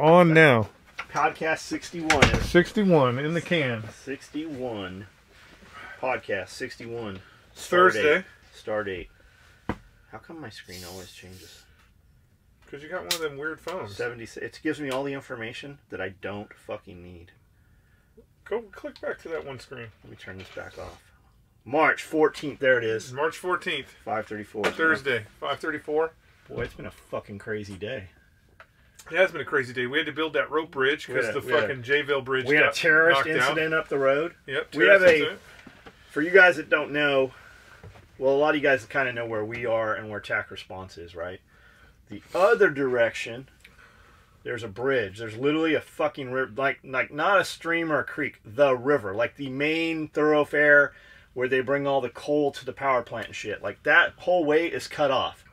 on now. Podcast 61. 61 in the can. 61. Podcast 61. Thursday. Start date. How come my screen always changes? Because you got one of them weird phones. 76. It gives me all the information that I don't fucking need. Go click back to that one screen. Let me turn this back off. March 14th. There it is. March 14th. 5:34. Thursday. 5:34. Boy, it's been a fucking crazy day. It has been a crazy day. We had to build that rope bridge because the fucking Jayville bridge we had a terrorist incident incident up the road. Yep. We have a... For you guys that don't know, well, a lot of you guys kind of know where we are and where TAC Response is, right? The other direction, there's a bridge. There's literally a fucking river, like not a stream or a creek, the river, like the main thoroughfare where they bring all the coal to the power plant and shit. Like that whole way is cut off.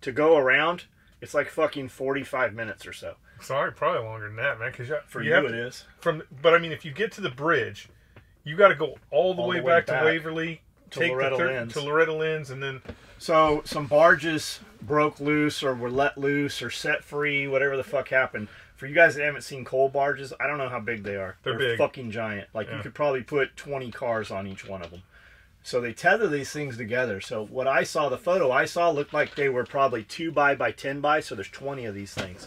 To go around, it's like fucking 45 minutes or so. Sorry, probably longer than that, man. Because for you it is. But I mean, if you get to the bridge, you got to go all the way back to Waverly, to Loretta Lynn's, and then... So, some barges broke loose or were let loose or set free, whatever the fuck happened. For you guys that haven't seen coal barges, I don't know how big they are. They're big. Fucking giant. Like, you could probably put 20 cars on each one of them. So, they tether these things together. So, what I saw, the photo I saw looked like they were probably 2 by 10 by, so there's 20 of these things.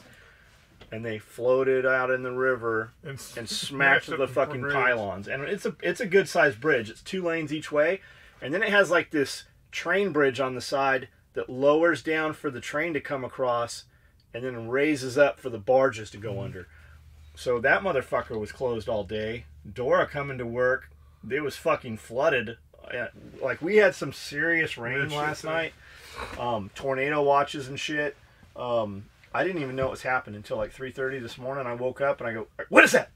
And they floated out in the river and smacked the fucking pylons. And it's a good sized bridge. It's 2 lanes each way. And then it has like this train bridge on the side that lowers down for the train to come across and then raises up for the barges to go under. So that motherfucker was closed all day. Dora coming to work, it was fucking flooded. Like we had some serious rain last night. Tornado watches and shit. I didn't even know it was happening until like 3:30 this morning. I woke up and I go, "What is that?"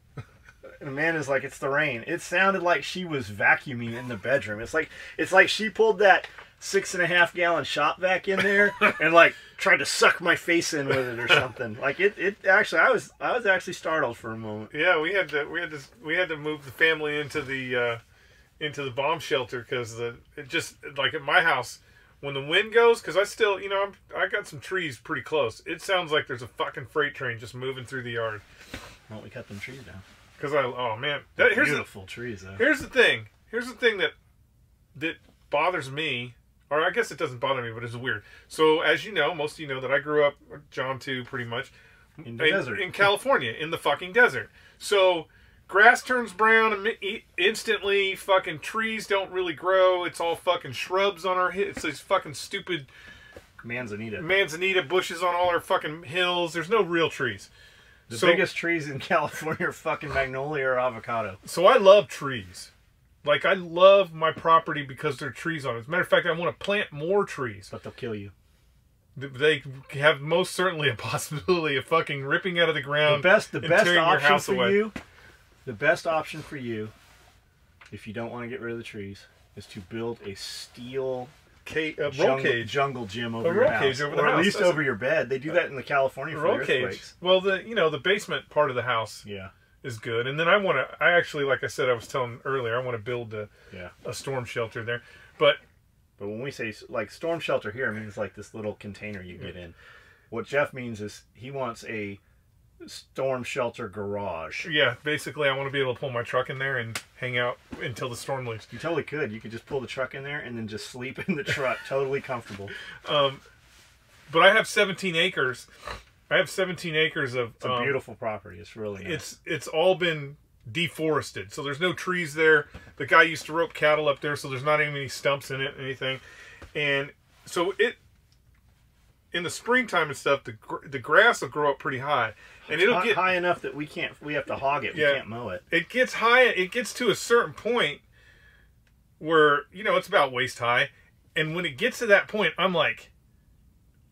And Amanda's like, "It's the rain." It sounded like she was vacuuming in the bedroom. It's like she pulled that 6.5 gallon shop vac in there and like tried to suck my face in with it or something. Like it actually, I was actually startled for a moment. Yeah, we had to move the family into the bomb shelter because it just like at my house. When the wind goes, because I still, I got some trees pretty close. It sounds like there's a fucking freight train just moving through the yard. Why don't we cut them trees down? Because oh man, here's beautiful trees though. Here's the thing. Here's the thing that bothers me, or I guess it doesn't bother me, but it's weird. So as you know, most of you know that I grew up, John too, pretty much in the desert, in California, in the fucking desert. So. Grass turns brown instantly. Fucking trees don't really grow. It's all fucking shrubs on our hills. It's these fucking stupid manzanita bushes on all our fucking hills. There's no real trees. The biggest trees in California are fucking magnolia or avocado. So I love trees. Like I love my property because there are trees on it. As a matter of fact, I want to plant more trees. But they'll kill you. They have most certainly a possibility of fucking ripping out of the ground. The best option for you. The best option for you, if you don't want to get rid of the trees, is to build a steel jungle gym over your house, or at least over your bed. They do that in the California for earthquakes. Well, the basement part of the house is good, and then I actually, like I said, I was telling earlier, I want to build a storm shelter there, but when we say like storm shelter here, I mean it's like this little container you get in. What Jeff means is he wants a storm shelter garage. Yeah, basically I want to be able to pull my truck in there and hang out until the storm leaves. You totally could. You could just pull the truck in there and then just sleep in the truck. Totally comfortable. But I have 17 acres. I have 17 acres of... It's a beautiful property. It's really nice. It's all been deforested. So there's no trees there. The guy used to rope cattle up there, so there's not even any stumps in it, anything. And so in the springtime and stuff, the grass will grow up pretty high. And it'll get high enough that we have to hog it. We can't mow it. It gets high. It gets to a certain point where, it's about waist high. And when it gets to that point, I'm like,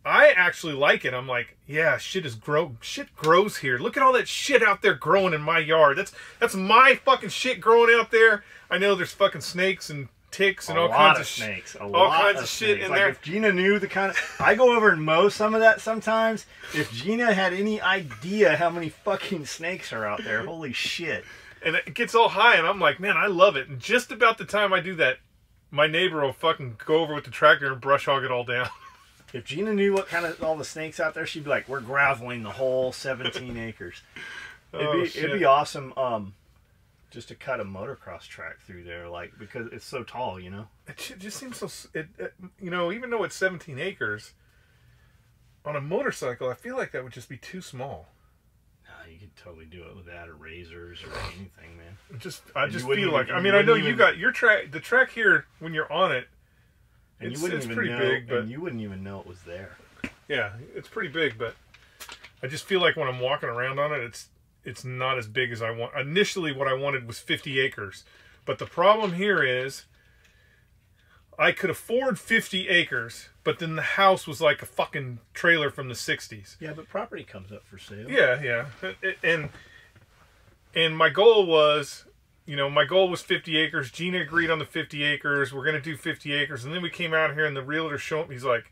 I actually like it. I'm like, yeah, shit grows here. Look at all that shit out there growing in my yard. That's my fucking shit growing out there. I know there's fucking snakes and ticks and all kinds of snakes. All kinds of shit in there. If Gina knew the kind of... I go over and mow some of that sometimes. If Gina had any idea how many fucking snakes are out there, holy shit. And it gets all high, and I'm like, man, I love it. And just about the time I do that, my neighbor will fucking go over with the tractor and brush hog it all down. If Gina knew what kind of all the snakes out there, she'd be like, "We're graveling the whole 17 acres." It'd be awesome. Just to cut a motocross track through there, like, because it's so tall, you know. It just seems so. You know, even though it's 17 acres, on a motorcycle, I feel like that would just be too small. No, you could totally do it with that or razors or anything, man. I just feel like. I mean, I know you got your track. The track here, when you're on it, it's pretty big, but you wouldn't even know it was there. Yeah, it's pretty big, but I just feel like when I'm walking around on it, it's not as big as I want. Initially, what I wanted was 50 acres. But the problem here is I could afford 50 acres, but then the house was like a fucking trailer from the 60s. Yeah, but property comes up for sale. Yeah. And my goal was, my goal was 50 acres. Gina agreed on the 50 acres. We're going to do 50 acres. And then we came out here and the realtor showed me, he's like,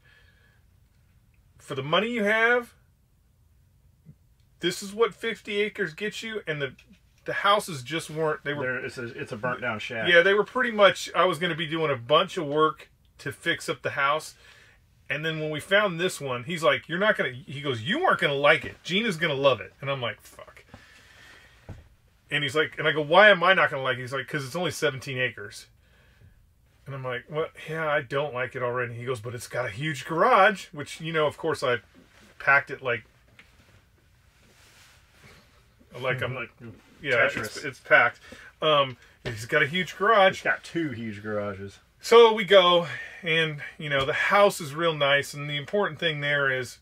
for the money you have, this is what 50 acres gets you, and the houses just weren't. It's a burnt down shack. Yeah, they were pretty much. I was going to be doing a bunch of work to fix up the house, and then when we found this one, he's like, "You're not gonna." He goes, "You aren't gonna like it. Gina's gonna love it," and I'm like, "Fuck." And he's like, and I go, "Why am I not gonna like it?" He's like, "Because it's only 17 acres." And I'm like, "Well, yeah, I don't like it already." He goes, "But it's got a huge garage," which of course, I packed it like. I'm like, yeah, it's packed. He's got a huge garage. He's got 2 huge garages. So we go, and the house is real nice. And the important thing there is,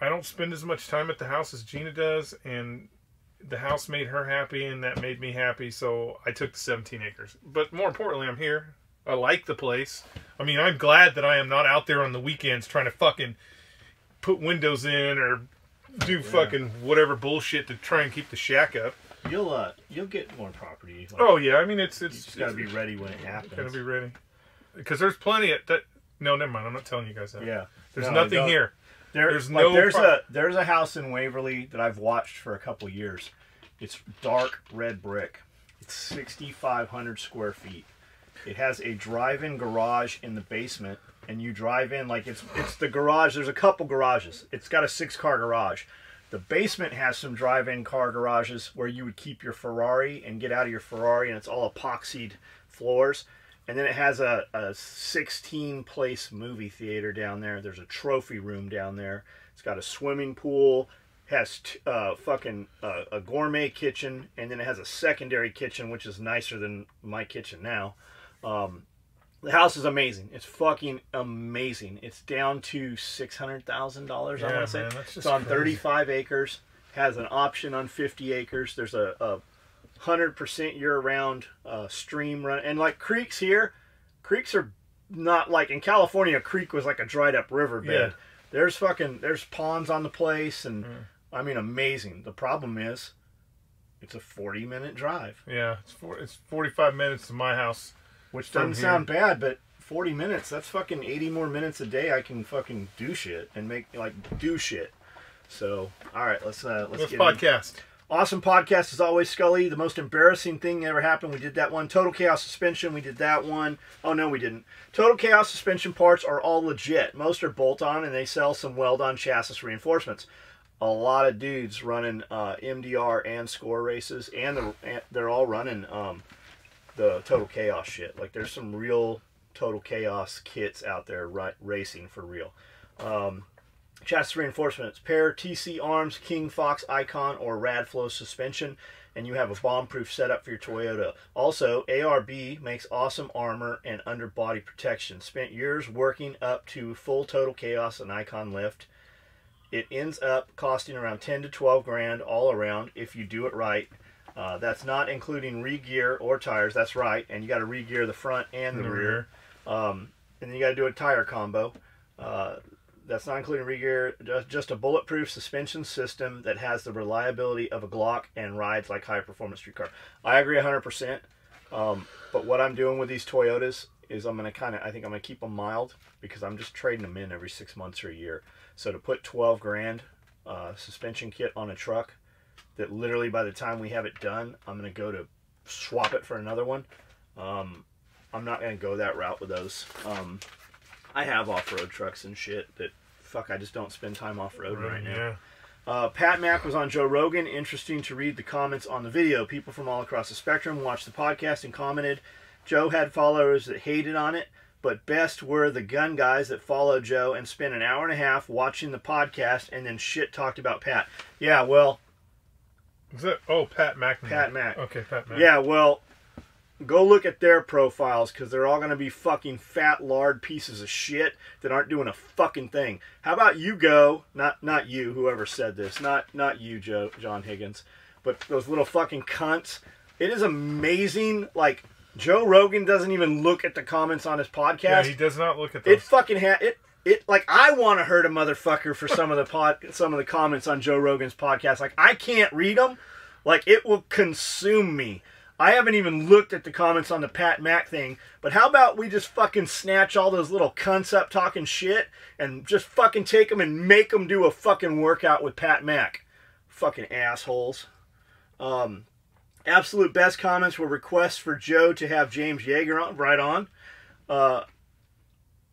I don't spend as much time at the house as Gina does, and the house made her happy, and that made me happy. So I took the 17 acres. But more importantly, I'm here. I like the place. I mean, I'm glad that I am not out there on the weekends trying to fucking put windows in or do fucking whatever bullshit to try and keep the shack up. You'll get more property. Oh yeah, I mean it's just gotta be ready when it happens. Gotta be ready, because there's plenty of that. No, never mind. I'm not telling you guys that. Yeah, there's nothing here. There's a house in Waverly that I've watched for a couple years. It's dark red brick. It's 6,500 square feet. It has a drive-in garage in the basement. And you drive in like it's the garage. There's a couple garages. It's got a 6-car garage. The basement has some drive-in car garages where you would keep your Ferrari and get out of your Ferrari, and it's all epoxied floors. And then it has a 16-place movie theater down there. There's a trophy room down there. It's got a swimming pool. Has a gourmet kitchen, and then it has a secondary kitchen, which is nicer than my kitchen now. The house is amazing. It's fucking amazing. It's down to $600,000, I want to say. It's on 35 acres. Has an option on 50 acres. There's a 100% year-round stream run. And like creeks here, creeks are not like in California. A creek was like a dried-up riverbed. Yeah. There's ponds on the place, and I mean, amazing. The problem is, it's a 40-minute drive. Yeah, it's 45 minutes to my house. Which doesn't sound bad, but 40 minutes, that's fucking 80 more minutes a day I can fucking do shit and do shit. So, all right, let's get podcast. Awesome podcast as always, Skully. The most embarrassing thing that ever happened, we did that one. Total Chaos Suspension, we did that one. Oh, no, we didn't. Total Chaos Suspension parts are all legit. Most are bolt-on, and they sell some weld-on chassis reinforcements. A lot of dudes running MDR and score races, and they're all running... the Total Chaos shit. Like, there's some real Total Chaos kits out there racing for real. Chassis reinforcements. Pair TC Arms, King Fox Icon, or Radflow suspension, and you have a bomb-proof setup for your Toyota. Also, ARB makes awesome armor and underbody protection. Spent years working up to full Total Chaos and Icon lift. It ends up costing around 10 to 12 grand all around if you do it right. That's not including re-gear or tires. That's right. And you got to re-gear the front and the rear. And then you got to do a tire combo. That's not including re-gear. Just a bulletproof suspension system that has the reliability of a Glock and rides like high-performance street car. I agree 100%. But what I'm doing with these Toyotas is I think I'm going to keep them mild because I'm just trading them in every 6 months or a year. So to put 12 grand suspension kit on a truck, that literally by the time we have it done, I'm going to go to swap it for another one. I'm not going to go that route with those. I have off-road trucks and shit that, fuck, I just don't spend time off-road right now. Yeah. Pat Mack was on Joe Rogan. Interesting to read the comments on the video. People from all across the spectrum watched the podcast and commented. Joe had followers that hated on it, but best were the gun guys that followed Joe and spent an hour and a half watching the podcast and then shit talked about Pat. Yeah, well... Is that... Oh, Pat Mack. Pat Mack. Okay, Pat Mack. Yeah, well... Go look at their profiles, because they're all going to be fucking fat, lard pieces of shit that aren't doing a fucking thing. How about you go, not you, whoever said this, not you, John Higgins, but those little fucking cunts. It is amazing, like, Joe Rogan doesn't even look at the comments on his podcast. Yeah, he does not look at those. It fucking it like, I want to hurt a motherfucker for some of the comments on Joe Rogan's podcast. Like, I can't read them. Like, it will consume me. I haven't even looked at the comments on the Pat Mack thing, but how about we just fucking snatch all those little cunts up talking shit and just fucking take them and make them do a fucking workout with Pat Mack. Fucking assholes. Absolute best comments were requests for Joe to have James Yeager on, right on.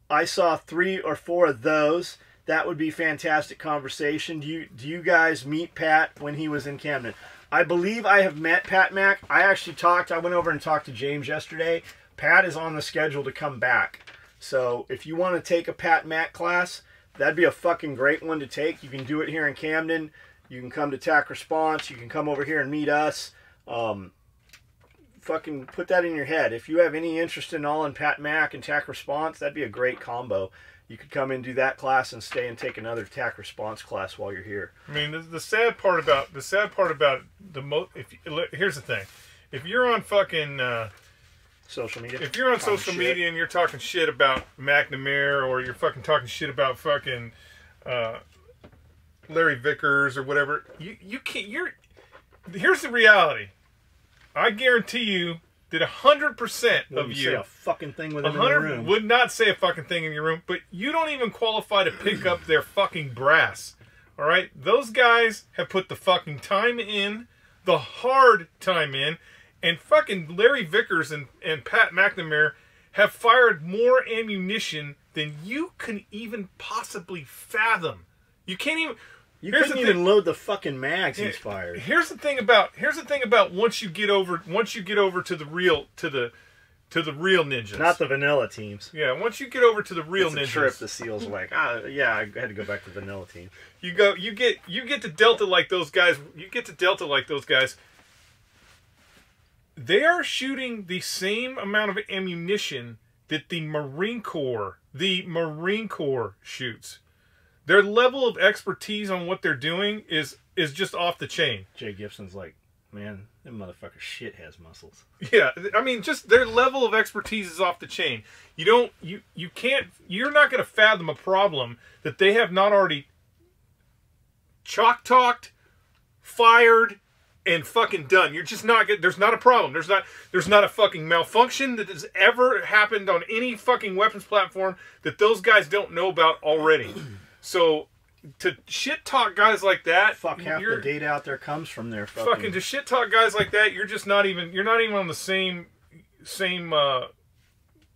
I saw 3 or 4 of those. That would be fantastic conversation. Do you guys meet Pat when he was in Camden? I believe I have met Pat Mack. I went over and talked to James yesterday. Pat is on the schedule to come back. So if you want to take a Pat Mack class, that'd be a fucking great one to take. You can do it here in Camden. You can come to TAC Response. You can come over here and meet us. Fucking put that in your head. If you have any interest in Pat Mack and TAC Response, that'd be a great combo. You could come and do that class and stay and take another TAC Response class while you're here. I mean, the sad part about here's the thing: if you're on fucking social media, if you're on social media and you're talking shit about McNamara, or you're fucking talking shit about fucking Larry Vickers or whatever, you can't. Here's the reality. I guarantee you that 100% of you say a fucking thing with them in the room. Would not say a fucking thing in your room, but you don't even qualify to pick up their fucking brass. All right? Those guys have put the fucking time in, the hard time in, and fucking Larry Vickers and Pat McNamara have fired more ammunition than you can even possibly fathom. You can't even... You couldn't even load the fucking mags he's fired. Here's the thing about once you get over to the real ninjas. Not the vanilla teams. Yeah, once you get over to the real it's a ninjas. Trip the SEALs are like, yeah, I had to go back to the vanilla team. You get to Delta like those guys. They are shooting the same amount of ammunition that the Marine Corps shoots. Their level of expertise on what they're doing is just off the chain. Jay Gibson's like, man, them motherfucker shit has muscles. Yeah, I mean, just their level of expertise is off the chain. You're not going to fathom a problem that they have not already chalk-talked, fired, and fucking done. You're just not good. There's not a problem. There's not a fucking malfunction that has ever happened on any fucking weapons platform that those guys don't know about already. So, to shit talk guys like that, fuck, half the data out there comes from their fucking to shit talk guys like that. You're not even on the same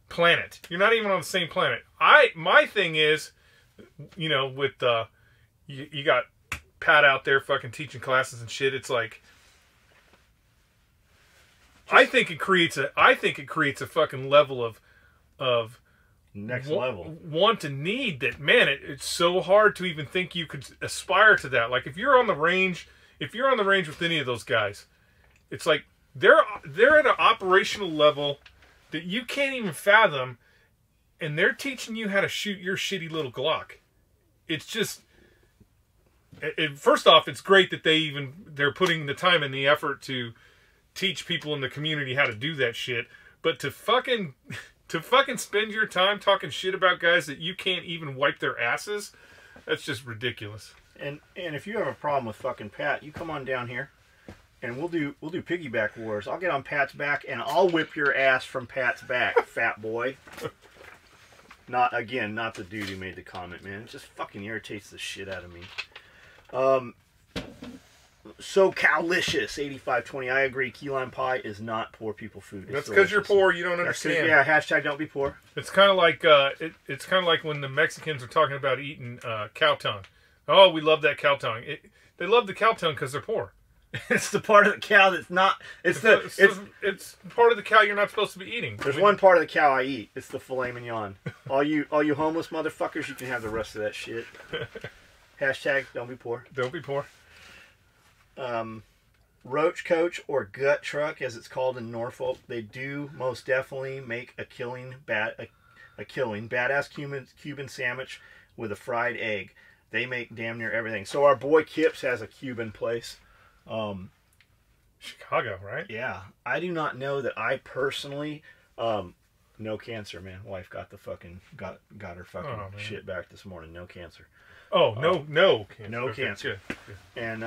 planet. You're not even on the same planet. My thing is, with you got Pat out there fucking teaching classes and shit. It's like, I think it creates a fucking level of next level want and need that, man, it's so hard to even think you could aspire to that. Like, if you're on the range with any of those guys, it's like they're at an operational level that you can't even fathom, and they're teaching you how to shoot your shitty little Glock. It's just, first off, it's great that they're putting the time and the effort to teach people in the community how to do that shit, but to fucking spend your time talking shit about guys that you can't even wipe their asses, that's just ridiculous. And if you have a problem with fucking Pat, you come on down here, and we'll do piggyback wars. I'll get on Pat's back, and I'll whip your ass from Pat's back, fat boy. Not the dude who made the comment, man. It just fucking irritates the shit out of me. So Calicious 8520. I agree. Key lime pie is not poor people food. It's That's because you're poor. You don't understand. Yeah. Hashtag don't be poor. It's kind of like it's kind of like when the Mexicans are talking about eating cow tongue. Oh, we love that cow tongue. They love the cow tongue because they're poor. It's the part of the cow that's not. It's part of the cow you're not supposed to be eating. There's one part of the cow I eat. It's the filet mignon. All you homeless motherfuckers, you can have the rest of that shit. Hashtag don't be poor. Don't be poor. Roach Coach or Gut Truck, as it's called in Norfolk, they do most definitely make a killing badass Cuban sandwich with a fried egg. They make damn near everything. So our boy Kips has a Cuban place. Chicago, right? Yeah. I do not know that I personally, no cancer, man. Wife got her fucking shit back this morning. No cancer. Oh, no cancer. No cancer. Good. And,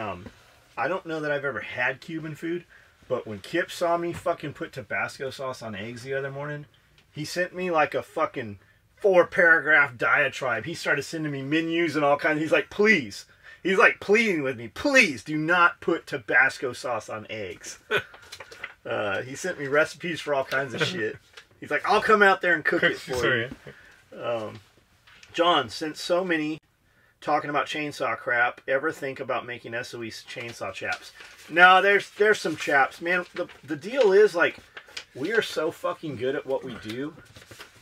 I don't know that I've ever had Cuban food, but when Kip saw me fucking put Tabasco sauce on eggs the other morning, he sent me like a fucking 4-paragraph diatribe. He started sending me menus and all kinds. He's like, please. He's like pleading with me, please do not put Tabasco sauce on eggs. He sent me recipes for all kinds of shit. He's like, I'll come out there and cook it for you. John, since so many talking about chainsaw crap, ever think about making SOE chainsaw chaps? No, there's some chaps. Man, the deal is, like, we are so fucking good at what we do,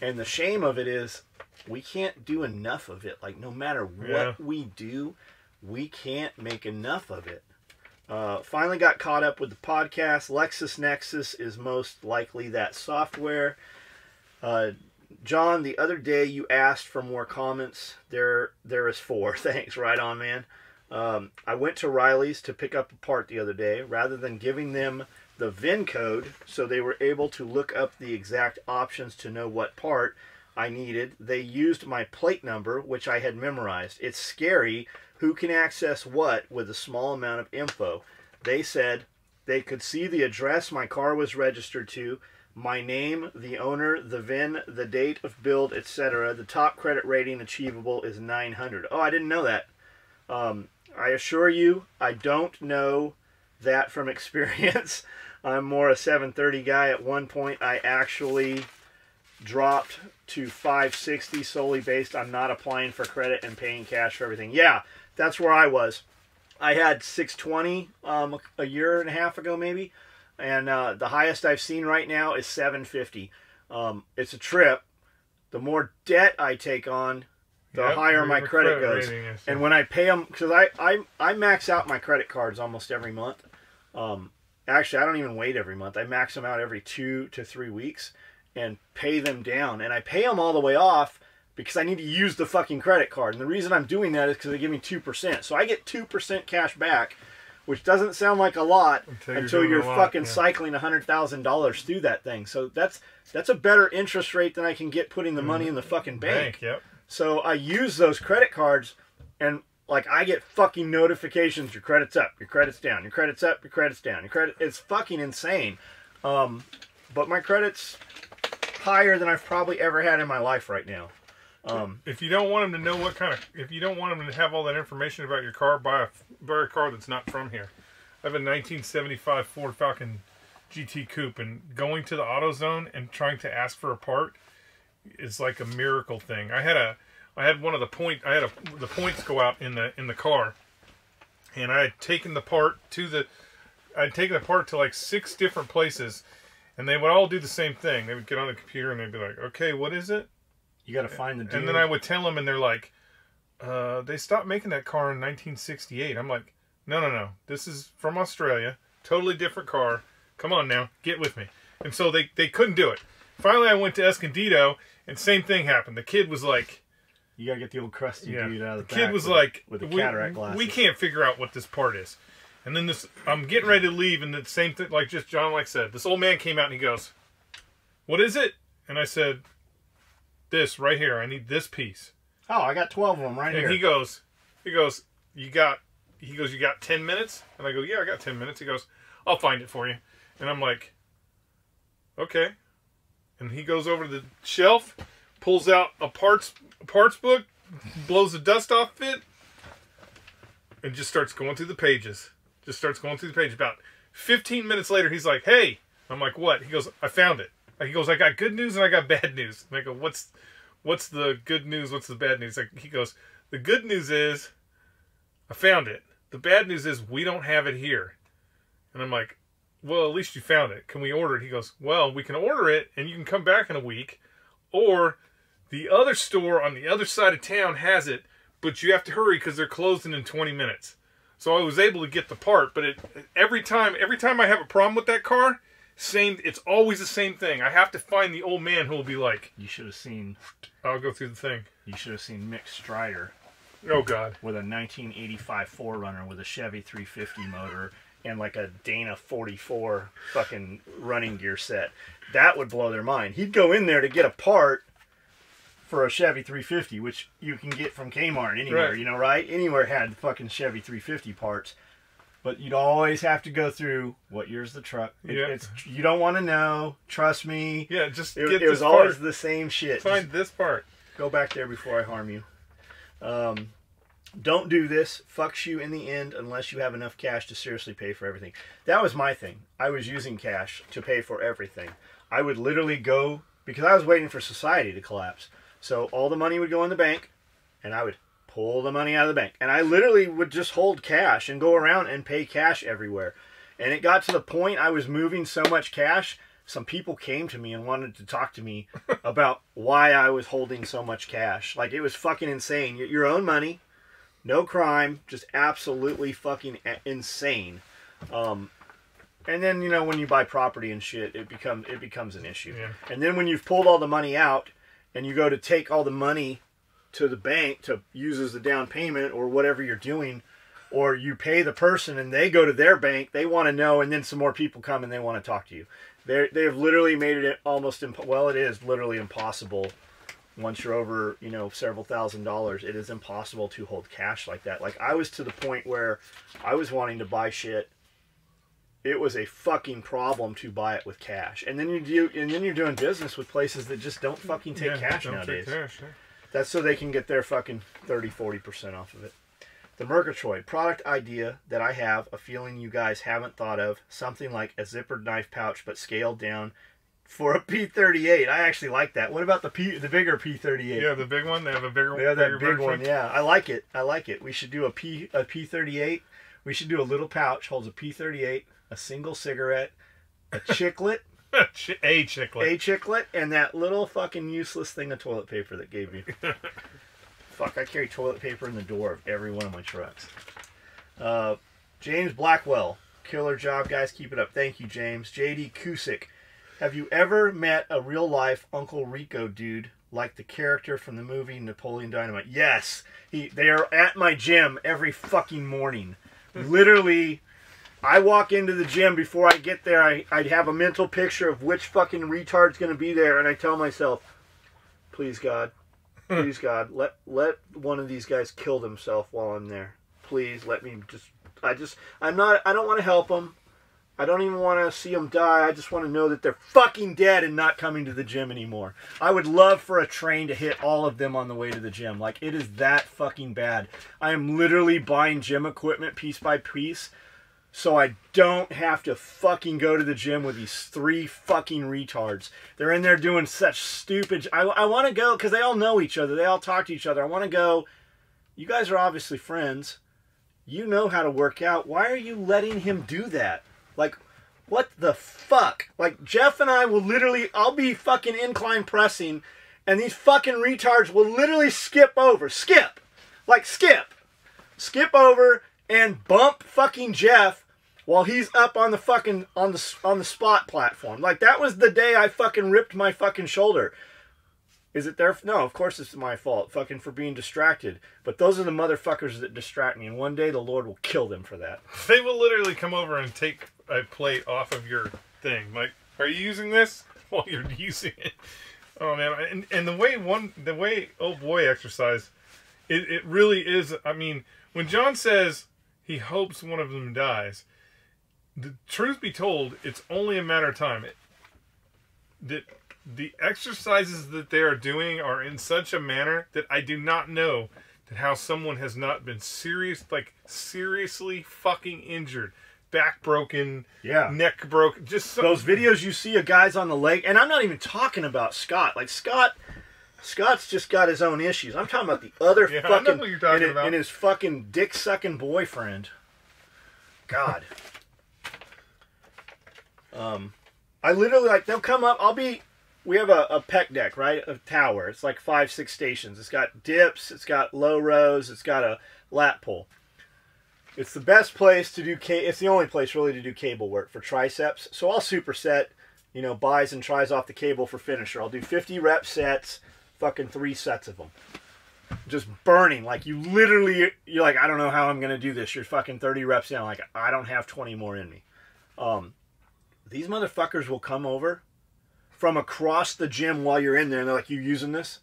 and the shame of it is we can't do enough of it. Like, no matter what we do, we can't make enough of it. Finally got caught up with the podcast. LexisNexis is most likely that software. John, the other day you asked for more comments. There is 4. Thanks. Right on, man. I went to Riley's to pick up a part the other day. Rather than giving them the VIN code so they were able to look up the exact options to know what part I needed, they used my plate number, which I had memorized. It's scary who can access what with a small amount of info. They said they could see the address my car was registered to, my name, the owner, the VIN, the date of build, etc. The top credit rating achievable is 900. Oh, I didn't know that. I assure you, I don't know that from experience. I'm more a 730 guy. At one point, I actually dropped to 560 solely based on not applying for credit and paying cash for everything. Yeah, that's where I was. I had 620 a year and a half ago, maybe. And the highest I've seen right now is 750. It's a trip. The more debt I take on, the higher my credit goes. And when I pay them, because I max out my credit cards almost every month. Actually, I don't even wait every month. I max them out every 2 to 3 weeks and pay them down. And I pay them all the way off because I need to use the fucking credit card. And the reason I'm doing that is because they give me 2%. So I get 2% cash back, which doesn't sound like a lot until you're fucking cycling $100,000 through that thing. So that's a better interest rate than I can get putting the money in the fucking bank. Yep. So I use those credit cards, and like I get fucking notifications. Your credit's up, your credit's down, your credit's up, your credit's down. It's fucking insane. But my credit's higher than I've probably ever had in my life right now. If you don't want them to know if you don't want them to have all that information about your car, buy a car that's not from here. I have a 1975 Ford Falcon GT Coupe, and going to the AutoZone and trying to ask for a part is like a miracle thing. I had one of the the points go out in the car, and I had taken the part to like 6 different places, and they would all do the same thing. They would get on the computer and they'd be like, "Okay, what is it?" You got to find the dude. And then I would tell them, and they're like, they stopped making that car in 1968. I'm like, no. This is from Australia. Totally different car. Come on now. Get with me. And so they couldn't do it. Finally, I went to Escondido, and same thing happened. The kid was like... You got to get the old crusty dude out of the back. The kid was like, with the cataract glasses. We can't figure out what this part is. And then I'm getting ready to leave, and the same thing, like just John said, this old man came out, and he goes, "What is it?" And I said... This right here. I need this piece. Oh, I got 12 of them right here. And he goes, you got 10 minutes? And I go, yeah, I got 10 minutes. He goes, I'll find it for you. And I'm like, okay. And he goes over to the shelf, pulls out a parts book, blows the dust off it, and just starts going through the pages. Just starts going through the page. About 15 minutes later, he's like, "Hey." I'm like, "What?" He goes, "I found it." He goes, "I got good news and I got bad news." And I go, What's the good news? What's the bad news? He goes, "The good news is I found it. The bad news is we don't have it here." And I'm like, "Well, at least you found it. Can we order it?" He goes, "Well, we can order it and you can come back in a week. Or the other store on the other side of town has it, but you have to hurry because they're closing in 20 minutes. So I was able to get the part, but every time I have a problem with that car, it's always the same thing. I have to find the old man who will be like, You should have seen. I'll go through the thing. You should have seen Mick Strider. Oh God. With a 1985 4Runner with a Chevy 350 motor and like a Dana 44 fucking running gear set. That would blow their mind. He'd go in there to get a part for a Chevy 350, which you can get from Kmart anywhere, right. Right? Anywhere had fucking Chevy 350 parts. But you'd always have to go through, what year's the truck? You don't want to know. Trust me. Yeah, just get this It was part. always the same shit. Find this part. Go back there before I harm you. Don't do this. Fucks you in the end unless you have enough cash to seriously pay for everything. That was my thing. I was using cash to pay for everything. I would literally go, because I was waiting for society to collapse. So all the money would go in the bank, and I would pull the money out of the bank. And I literally would just hold cash and go around and pay cash everywhere. And it got to the point I was moving so much cash, some people came to me and wanted to talk to me about why I was holding so much cash. Like, it was fucking insane. Your own money, no crime, just absolutely fucking insane. And then, when you buy property and shit, it becomes an issue. Yeah. And then when you've pulled all the money out and you go to take all the money to the bank to use as the down payment or whatever you're doing, or you pay the person and they go to their bank, they want to know, and then some more people come and they want to talk to you. They've literally made it almost it is literally impossible. Once you're over, several $1,000s, it is impossible to hold cash like that. Like, I was to the point where I was wanting to buy shit. It was a fucking problem to buy it with cash. And then you're doing business with places that just don't fucking take cash nowadays. Take cash, yeah. That's so they can get their fucking 30-40% off of it. The Murgatroyd product idea that I have a feeling you guys haven't thought of, something like a zippered knife pouch but scaled down for a P38. I actually like that. What about the bigger P38? Yeah, the big one. They have a bigger one. They have that big one. Yeah, I like it. We should do a P38. We should do a little pouch holds a P38, a single cigarette, a chiclet, a chiclet, and that little fucking useless thing of toilet paper that gave me. Fuck, I carry toilet paper in the door of every one of my trucks. James Blackwell, killer job, guys. Keep it up. Thank you, James. JD Cusick, have you ever met a real life Uncle Rico dude like the character from the movie Napoleon Dynamite? Yes, they are at my gym every fucking morning. Literally, I walk into the gym before I get there. I'd have a mental picture of which fucking retard's going to be there, and I tell myself, please God, let one of these guys kill themselves while I'm there. Please let me I don't want to help them. I don't even want to see them die. I just want to know that they're fucking dead and not coming to the gym anymore. I would love for a train to hit all of them on the way to the gym. Like, it is that fucking bad. I am literally buying gym equipment piece by piece so I don't have to fucking go to the gym with these 3 fucking retards. They're in there doing such stupid... I want to go because they all know each other. They all talk to each other. I want to go, you guys are obviously friends. You know how to work out. Why are you letting him do that? Like, what the fuck? Like, Jeff and I will literally... I'll be fucking incline pressing and these fucking retards will literally skip over. Skip over and bump fucking Jeff while he's up on the fucking on the spot platform. Like, that was the day I fucking ripped my fucking shoulder. Is it their... No, of course it's my fault, fucking for being distracted. But those are the motherfuckers that distract me, and one day the Lord will kill them for that. They will literally come over and take a plate off of your thing. Like, are you using this? While you're using it. Oh man, and the way old boy exercise, it really is. I mean, when John says he hopes one of them dies, the truth be told, it's only a matter of time. The exercises that they are doing are in such a manner that I do not know at how someone has not been seriously fucking injured. Back broken, neck broken, just those videos you see of guys on the lake, and I'm not even talking about Scott. Like Scott's just got his own issues. I'm talking about the other I fucking know what you're talking about. And his fucking dick sucking boyfriend. God. I literally, like, they'll come up. We have a pec deck, right? A tower. It's like 5-6 stations. It's got dips. It's got low rows. It's got a lat pull. It's the best place to do, it's the only place really to do cable work for triceps. So I'll superset, buys and tries off the cable for finisher. I'll do 50 rep sets, fucking 3 sets of them. Just burning. Like, you're like, I don't know how I'm going to do this. You're fucking 30 reps down. Like, I don't have 20 more in me. These motherfuckers will come over from across the gym while you're in there, and they're like, you using this?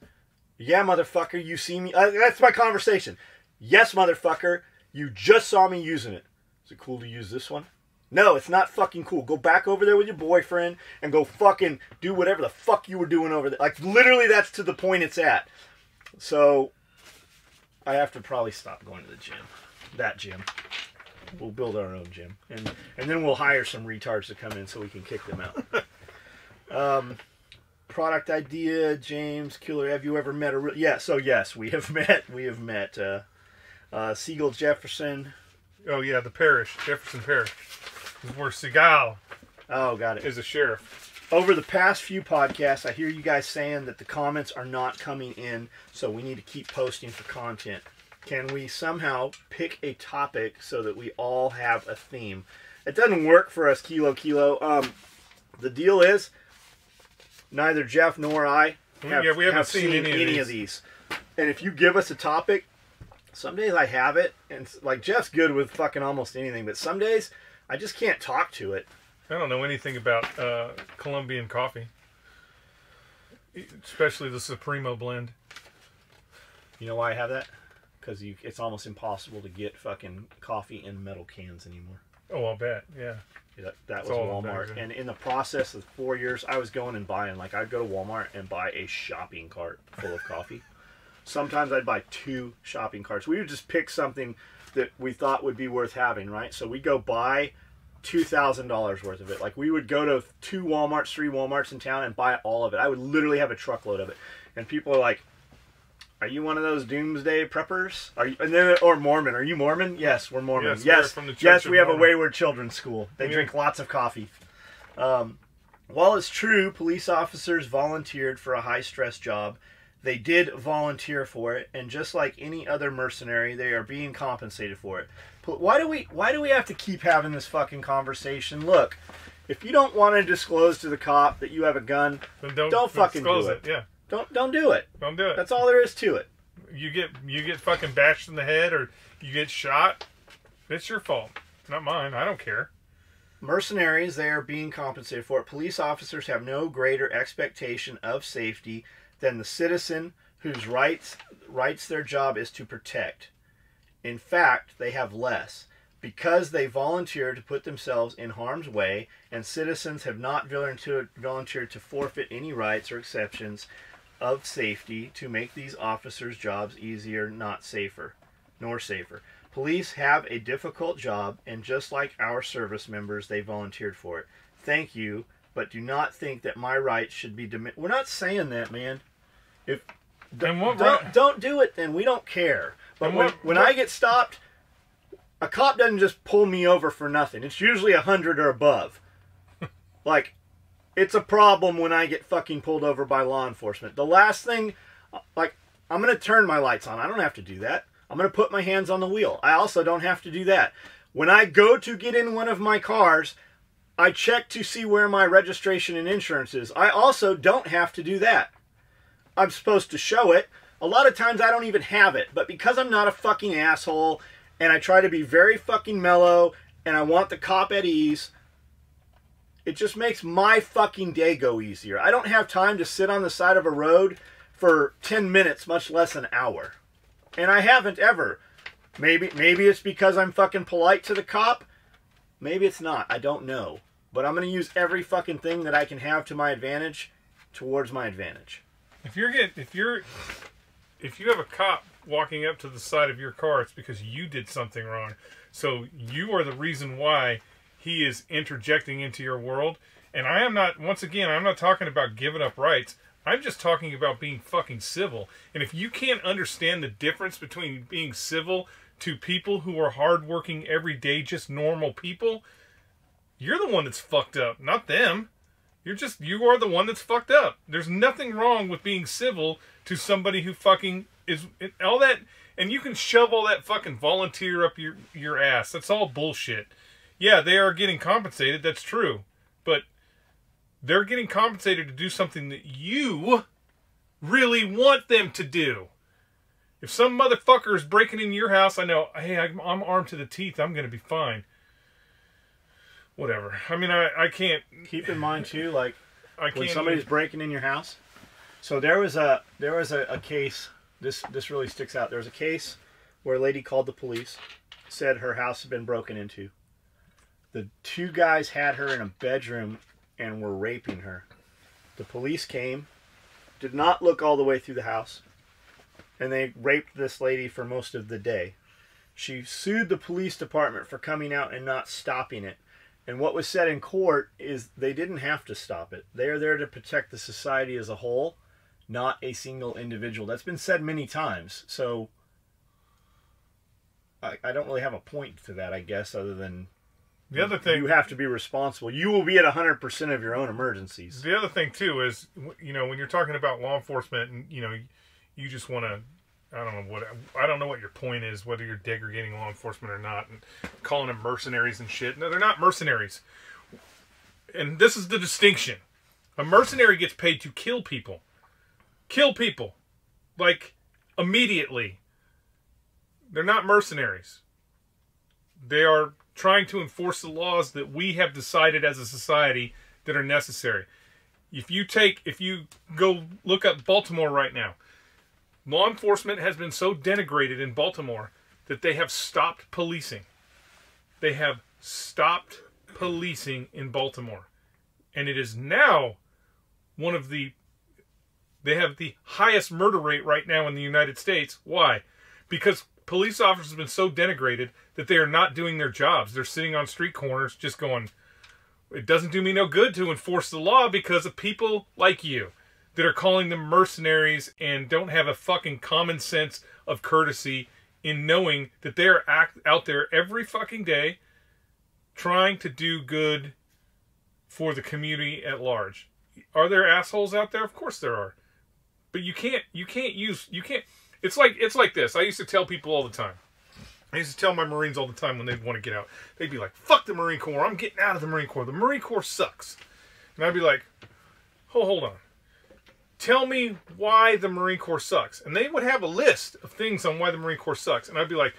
Yeah, motherfucker, you see me? That's my conversation. Yes, motherfucker. You just saw me using it. Is it cool to use this one? No, it's not fucking cool. Go back over there with your boyfriend and go fucking do whatever the fuck you were doing over there. Like, literally, that's to the point it's at. So, I have to probably stop going to the gym. That gym. We'll build our own gym. And then we'll hire some retards to come in so we can kick them out. Product idea, James, Killer, have you ever met a... yes, we have met. We have met... Siegel Jefferson. Oh yeah, the parish, Jefferson Parish, where Seagal got it. is a sheriff. Over the past few podcasts, I hear you guys saying that the comments are not coming in, so we need to keep posting for content. Can we somehow pick a topic so that we all have a theme? It doesn't work for us, Kilo. The deal is, neither Jeff nor I we haven't seen any of these. And if you give us a topic, some days I have it, and like Jeff's good with fucking almost anything, but some days I just can't talk to it. I don't know anything about Colombian coffee, especially the Supremo blend. You know why I have that? Because it's almost impossible to get fucking coffee in metal cans anymore. Oh, I'll bet, yeah. That was Walmart. And in the process of 4 years, I was going and buying, like, I'd go to Walmart and buy a shopping cart full of coffee. Sometimes I'd buy 2 shopping carts. We would just pick something that we thought would be worth having, right? So we'd go buy $2,000 worth of it. Like, we would go to 2 Walmarts, 3 Walmarts in town and buy all of it. I would literally have a truckload of it. And people are like, are you one of those doomsday preppers? Or Mormon? Are you Mormon? Yes, we're Mormon. Yes, from the Church yes, of we have Mormon. a Wayward Children school. They drink lots of coffee. While it's true, police officers volunteered for a high-stress job, they did volunteer for it, and just like any other mercenary, they are being compensated for it. Why do we have to keep having this fucking conversation? Look, if you don't want to disclose to the cop that you have a gun, then don't fucking do it. Yeah. Don't do it. Don't do it. That's all there is to it. You get fucking bashed in the head or you get shot, it's your fault, not mine. I don't care. Mercenaries, they are being compensated for it. Police officers have no greater expectation of safety than the citizen whose rights their job is to protect. In fact, they have less, because they volunteer to put themselves in harm's way, and citizens have not volunteered to forfeit any rights or exceptions of safety to make these officers' jobs easier, nor safer. Police have a difficult job, and just like our service members, they volunteered for it. Thank you, but do not think that my rights should be diminished. We're not saying that, man. Don't do it, then. We don't care. But when I get stopped, a cop doesn't just pull me over for nothing. It's usually 100 or above. Like, it's a problem when I get fucking pulled over by law enforcement. The last thing, like, I'm going to turn my lights on. I don't have to do that. I'm going to put my hands on the wheel. I also don't have to do that. When I go to get in one of my cars, I check to see where my registration and insurance is. I also don't have to do that. I'm supposed to show it. A lot of times I don't even have it. But because I'm not a fucking asshole, and I try to be very fucking mellow, and I want the cop at ease, it just makes my fucking day go easier. I don't have time to sit on the side of a road for 10 minutes, much less an hour. And I haven't ever. Maybe it's because I'm fucking polite to the cop. Maybe it's not. I don't know. But I'm going to use every fucking thing that I can have to my advantage towards my advantage. If you're if you have a cop walking up to the side of your car, it's because you did something wrong. So you are the reason why he is interjecting into your world. And I am not, once again, I'm not talking about giving up rights. I'm just talking about being fucking civil. And if you can't understand the difference between being civil to people who are hardworking, everyday, just normal people, you're the one that's fucked up, not them. You are the one that's fucked up. There's nothing wrong with being civil to somebody who fucking is all that, and you can shove all that fucking volunteer up your ass. That's all bullshit. Yeah, they are getting compensated, that's true. But they're getting compensated to do something that you really want them to do. If some motherfucker is breaking into your house, I know, hey, I'm armed to the teeth, I'm going to be fine. Whatever. I mean, I can't... Keep in mind, too, like, when somebody's breaking in your house. So there was a case, this really sticks out. There was a case where a lady called the police, said her house had been broken into. The two guys had her in a bedroom and were raping her. The police came, did not look all the way through the house, and they raped this lady for most of the day. She sued the police department for coming out and not stopping it. And what was said in court is they didn't have to stop it. They are there to protect the society as a whole, not a single individual. That's been said many times. So I don't really have a point to that, I guess, other than the other thing, you have to be responsible. You will be at 100% of your own emergencies. The other thing, too, is, you know, when you're talking about law enforcement and, you know, you just want to, I don't know what your point is, whether you're degrading law enforcement or not, and calling them mercenaries and shit. No, they're not mercenaries. And this is the distinction. A mercenary gets paid to kill people. Kill people. Like, immediately. They're not mercenaries. They are trying to enforce the laws that we have decided as a society that are necessary. If you go look up Baltimore right now, law enforcement has been so denigrated in Baltimore that they have stopped policing. They have stopped policing in Baltimore. And it is now they have the highest murder rate right now in the United States. Why? Because police officers have been so denigrated that they are not doing their jobs. They're sitting on street corners just going, it doesn't do me no good to enforce the law because of people like you that are calling them mercenaries and don't have a fucking common sense of courtesy in knowing that they're out there every fucking day trying to do good for the community at large. Are there assholes out there? Of course there are. But you can't, it's like this. I used to tell people all the time. I used to tell my Marines all the time when they'd want to get out. They'd be like, fuck the Marine Corps. I'm getting out of the Marine Corps. The Marine Corps sucks. And I'd be like, hold on. Tell me why the Marine Corps sucks. And they would have a list of things on why the Marine Corps sucks. And I'd be like,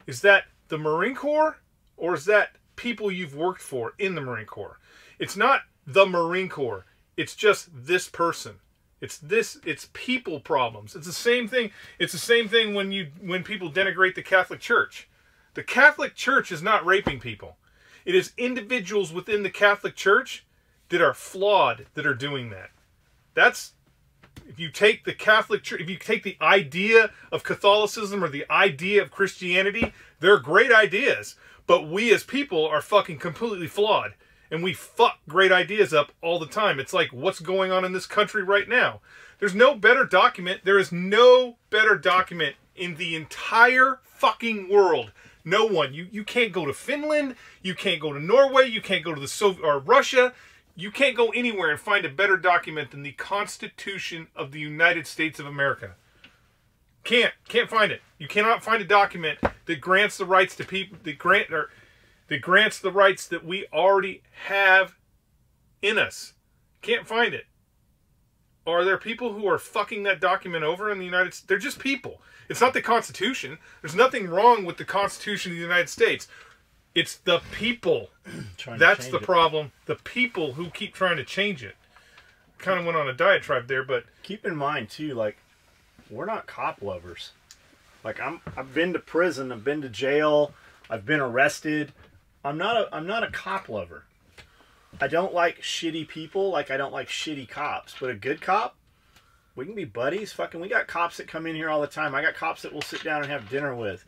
is that the Marine Corps or is that people you've worked for in the Marine Corps? It's not the Marine Corps. It's just this person. It's people problems. It's the same thing. It's the same thing when people denigrate the Catholic Church. The Catholic Church is not raping people. It is individuals within the Catholic Church that are flawed that are doing that. That's, if you take the Catholic Church, if you take the idea of Catholicism or the idea of Christianity, they're great ideas. But we as people are fucking completely flawed. And we fuck great ideas up all the time. It's like what's going on in this country right now. There's no better document. There is no better document in the entire fucking world. No one. You can't go to Finland. You can't go to Norway. You can't go to the Soviet or Russia. You can't go anywhere and find a better document than the Constitution of the United States of America. Can't find it. You cannot find a document that grants the rights to people that grants the rights that we already have in us. Can't find it. Are there people who are fucking that document over in the United States? They're just people. It's not the Constitution. There's nothing wrong with the Constitution of the United States. It's the people. That's the problem. The people who keep trying to change it. Kind of went on a diatribe there, but keep in mind too, like, we're not cop lovers. Like, I've been to prison, I've been to jail, I've been arrested. I'm not a cop lover. I don't like shitty people like I don't like shitty cops. But a good cop, We can be buddies. Fucking, we got cops that come in here all the time. I got cops that we'll sit down and have dinner with.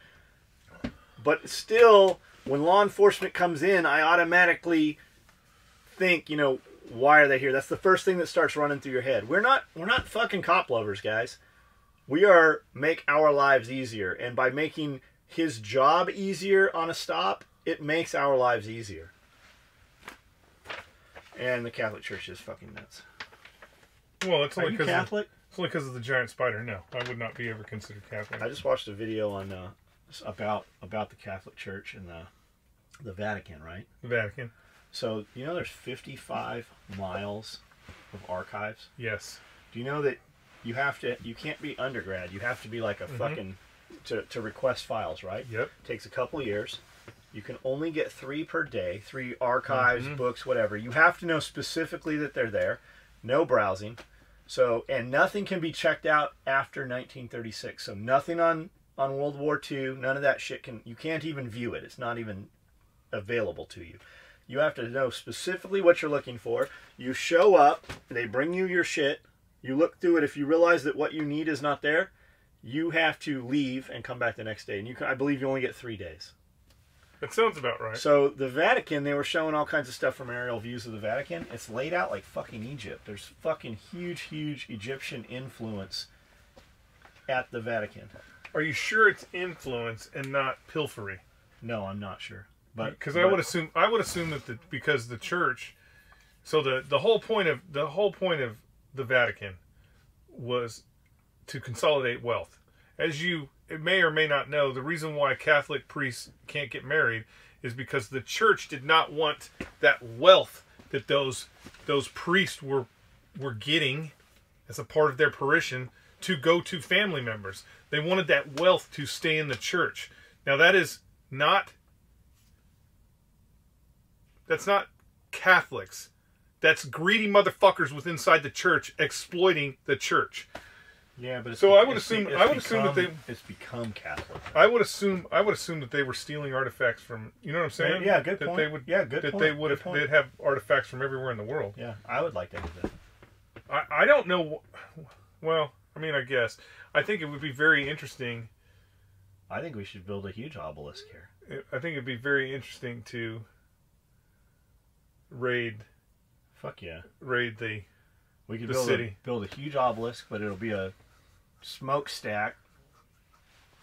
But still, when law enforcement comes in, I automatically think, you know, why are they here? That's the first thing that starts running through your head. We're not fucking cop lovers, guys. We are make our lives easier, and by making his job easier on a stop, it makes our lives easier. And the Catholic Church is fucking nuts. Well, it's only because Catholic. It's only because of the giant spider. No, I would not be ever considered Catholic. I just watched a video on about the Catholic Church and the Vatican, right? The Vatican. So you know, there's 55 miles of archives. Yes. Do you know that you can't be undergrad. You have to be like a fucking to request files, right? Yep. It takes a couple of years. You can only get 3 per day, 3 archives, books, whatever. You have to know specifically that they're there. No browsing. So, and nothing can be checked out after 1936. So nothing on World War II, none of that shit you can't even view it. It's not even available to you. You have to know specifically what you're looking for. You show up, they bring you your shit, you look through it. If you realize that what you need is not there, you have to leave and come back the next day. And I believe you only get 3 days. That sounds about right. So the Vatican, they were showing all kinds of stuff from aerial views of the Vatican. It's laid out like fucking Egypt. There's fucking huge Egyptian influence at the Vatican. Are you sure it's influence and not pilfery? No, I'm not sure. But because I would assume that because the church, so the whole point of the Vatican was to consolidate wealth. As you may or may not know, the reason why Catholic priests can't get married is because the church did not want that wealth that those priests were getting as a part of their parishon to go to family members. They wanted that wealth to stay in the church. Now that's not Catholics. That's greedy motherfuckers within inside the church exploiting the church. Yeah, but I would assume that it's become Catholic. I would assume that they were stealing artifacts from, you know what I'm saying? Yeah, good point. They'd have artifacts from everywhere in the world. Yeah, I would like to have that. I don't know. Well, I mean, I guess I think it would be very interesting. I think we should build a huge obelisk here. I think it'd be very interesting to raid. Fuck yeah! Raid the. We could city. Build a huge obelisk, but it'll be a smokestack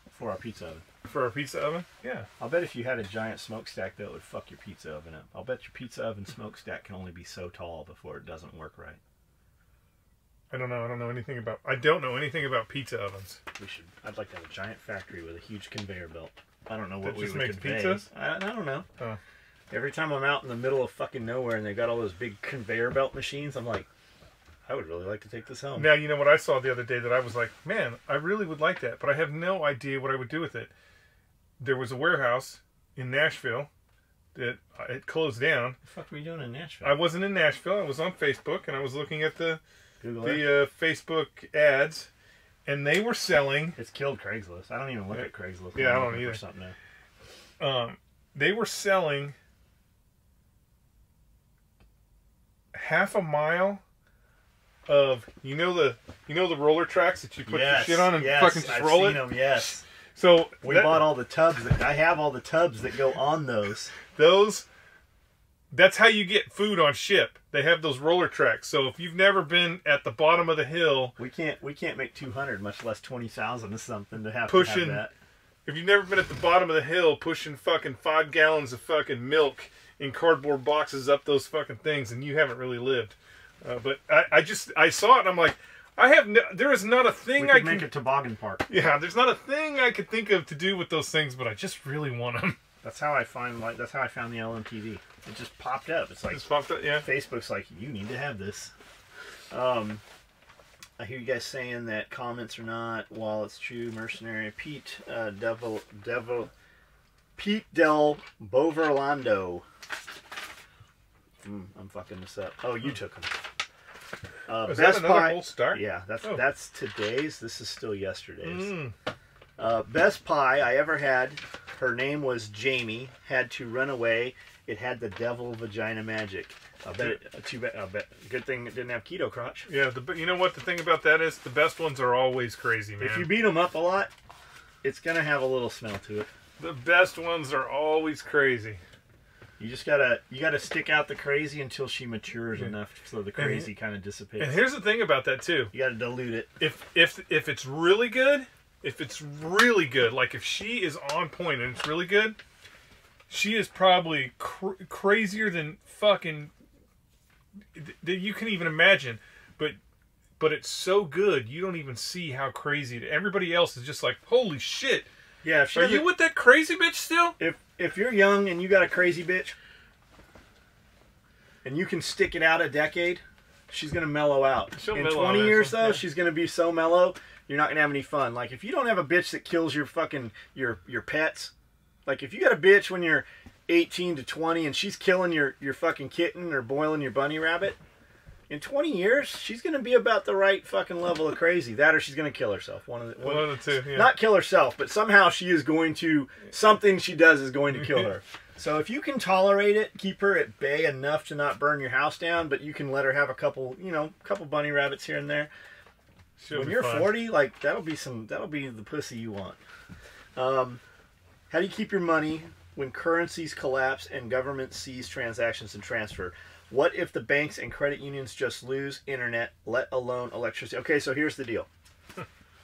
for our pizza oven. For our pizza oven? Yeah. I'll bet if you had a giant smokestack, that would fuck your pizza oven up. I'll bet your pizza oven smokestack can only be so tall before it doesn't work right. I don't know. I don't know anything about pizza ovens. I'd like to have a giant factory with a huge conveyor belt. I don't know what that we just would makes convey. pizzas? I don't know. Oh. Every time I'm out in the middle of fucking nowhere and they got all those big conveyor belt machines, I'm like, I would really like to take this home. Now, you know what I saw the other day that I was like, man, I really would like that, but I have no idea what I would do with it. There was a warehouse in Nashville that it closed down. What the fuck were you doing in Nashville? I wasn't in Nashville. I was on Facebook, and I was looking at the Facebook ads, and they were selling... It's killed Craigslist. I don't even look at Craigslist. Yeah, I don't either. Something now. They were selling half a mile of you know the roller tracks that you put your shit on and fucking just roll it. Them, yes. So we bought all the tubs. I have all the tubs that go on those. That's how you get food on ship. They have those roller tracks. So if you've never been at the bottom of the hill, we can't make 200, much less 20,000 or something to have that. If you've never been at the bottom of the hill pushing fucking 5 gallons of fucking milk in cardboard boxes up those fucking things, and you haven't really lived. But I saw it and I'm like, there is not a thing I can make a toboggan park. Yeah, there's not a thing I could think of to do with those things, but I just really want them. That's how I found the LMTV. It just popped up. It's like just popped up, yeah. Facebook's like, you need to have this. I hear you guys saying that comments are not, while it's true, mercenary. Pete Del Boverlando. I'm fucking this up. Oh, you took them. Is Best that another Pie. whole start? Yeah, that's today's. This is still yesterday's. Best pie I ever had. Her name was Jamie. Had to run away. It had the devil vagina magic. I bet. Too bad. I bet. Good thing it didn't have keto crotch. Yeah, you know what the thing about that is? The best ones are always crazy, man. If you beat them up a lot, it's gonna have a little smell to it. The best ones are always crazy. You just gotta stick out the crazy until she matures enough so the crazy kind of dissipates. And here's the thing about that too. You gotta dilute it. If it's really good, like if she is on point and it's really good, she is probably crazier than fucking that you can even imagine. But it's so good you don't even see how crazy everybody else is just like, holy shit. Yeah, are you with that crazy bitch still? If you're young and you got a crazy bitch, and you can stick it out a decade, she's gonna mellow out. In 20 years though, she's gonna be so mellow, you're not gonna have any fun. Like if you don't have a bitch that kills your fucking your pets, like if you got a bitch when you're 18 to 20 and she's killing your fucking kitten or boiling your bunny rabbit, in 20 years, she's going to be about the right fucking level of crazy. That or she's going to kill herself. One of the two. Yeah. Not kill herself, but somehow she is going to, something she does is going to kill her. So if you can tolerate it, keep her at bay enough to not burn your house down, but you can let her have a couple bunny rabbits here and there. When you're 40, like that'll be the pussy you want. How do you keep your money when currencies collapse and government seize transactions and transfer? What if the banks and credit unions just lose internet, let alone electricity? Okay, so here's the deal.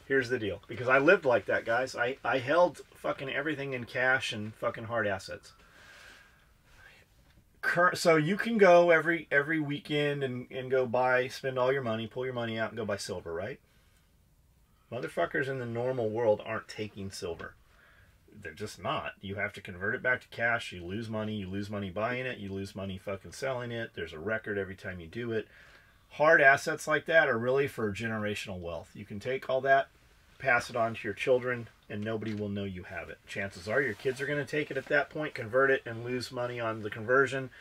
Here's the deal. Because I lived like that, guys. I held fucking everything in cash and fucking hard assets. So you can go every weekend and go spend all your money, pull your money out and go buy silver, right? Motherfuckers in the normal world aren't taking silver. They're just not. You have to convert it back to cash. You lose money. You lose money buying it. You lose money fucking selling it. There's a record every time you do it. Hard assets like that are really for generational wealth. You can take all that, pass it on to your children, and nobody will know you have it. Chances are your kids are going to take it at that point, convert it, and lose money on the conversion,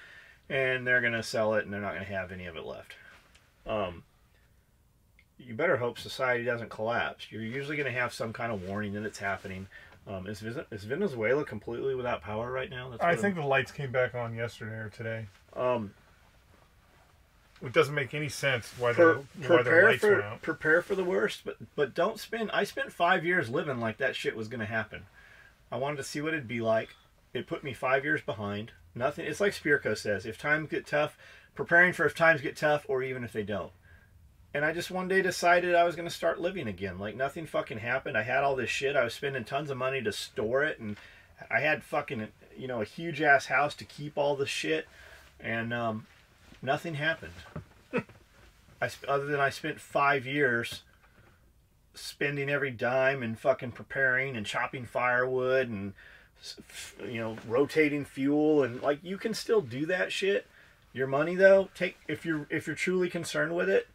and they're going to sell it, and they're not going to have any of it left. You better hope society doesn't collapse. You're usually going to have some kind of warning that it's happening. Is Venezuela completely without power right now? I think the lights came back on yesterday or today. It doesn't make any sense why their lights went out. Prepare for the worst, but don't spend. I spent 5 years living like that shit was going to happen. I wanted to see what it'd be like. It put me 5 years behind. Nothing. It's like Spirko says: if times get tough, preparing for if times get tough, or even if they don't. And I just one day decided I was going to start living again. Like nothing fucking happened. I had all this shit. I was spending tons of money to store it. And I had fucking, a huge ass house to keep all the shit. And nothing happened. Other than I spent 5 years spending every dime and fucking preparing and chopping firewood and, rotating fuel. And like you can still do that shit. Your money though, if you're truly concerned with it,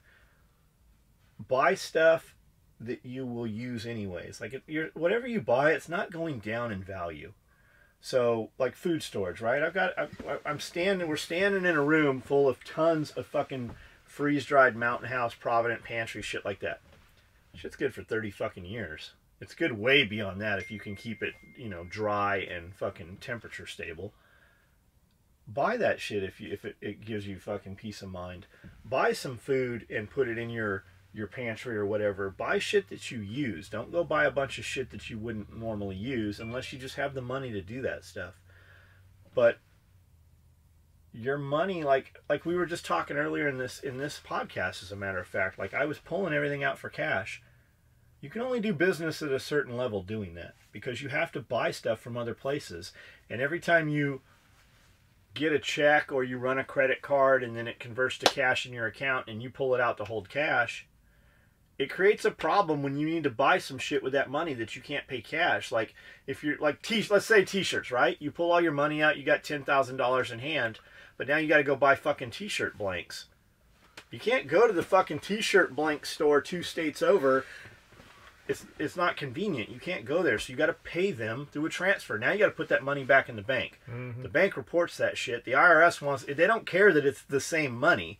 buy stuff that you will use anyways. Like whatever you buy, it's not going down in value. So like food storage, right? We're standing in a room full of tons of fucking freeze-dried Mountain House, Provident pantry shit like that. Shit's good for 30 fucking years. It's good way beyond that if you can keep it, dry and fucking temperature stable. Buy that shit if it gives you fucking peace of mind. Buy some food and put it in your pantry or whatever. Buy shit that you use. Don't go buy a bunch of shit that you wouldn't normally use unless you just have the money to do that stuff. But your money, like we were just talking earlier in this podcast, as a matter of fact, like I was pulling everything out for cash. You can only do business at a certain level doing that because you have to buy stuff from other places. And every time you get a check or you run a credit card and then it converts to cash in your account and you pull it out to hold cash, it creates a problem when you need to buy some shit with that money that you can't pay cash. Like if you're like let's say t-shirts, right? You pull all your money out, you got $10,000 in hand, but now you got to go buy fucking t-shirt blanks. You can't go to the fucking t-shirt blank store 2 states over. It's not convenient. You can't go there, so you got to pay them through a transfer. Now you got to put that money back in the bank. Mm-hmm. The bank reports that shit. The IRS they don't care that it's the same money.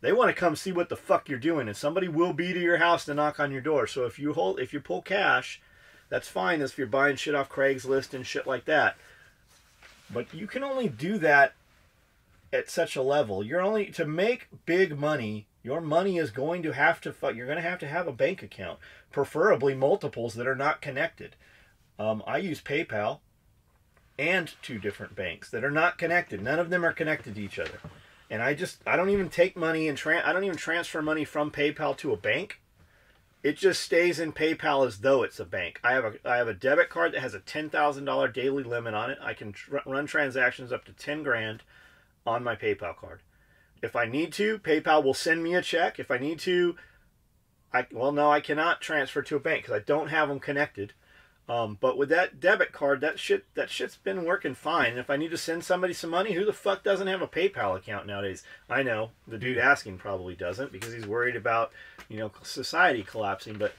They want to come see what the fuck you're doing, and somebody will be to your house to knock on your door. So if you pull cash, that's fine. That's if you're buying shit off Craigslist and shit like that. But you can only do that at such a level. You're only to make big money. Your money is going to have to. You're going to have a bank account, preferably multiples that are not connected. I use PayPal and 2 different banks that are not connected. None of them are connected to each other. And I don't even take money and I don't even transfer money from PayPal to a bank. It just stays in PayPal as though it's a bank. I have a debit card that has a $10,000 daily limit on it. I can run transactions up to 10 grand on my PayPal card. If I need to, PayPal will send me a check. If I need to, I cannot transfer to a bank because I don't have them connected. But with that debit card, that shit's been working fine. And if I need to send somebody some money, who the fuck doesn't have a PayPal account nowadays? I know the dude asking probably doesn't because he's worried about, society collapsing. But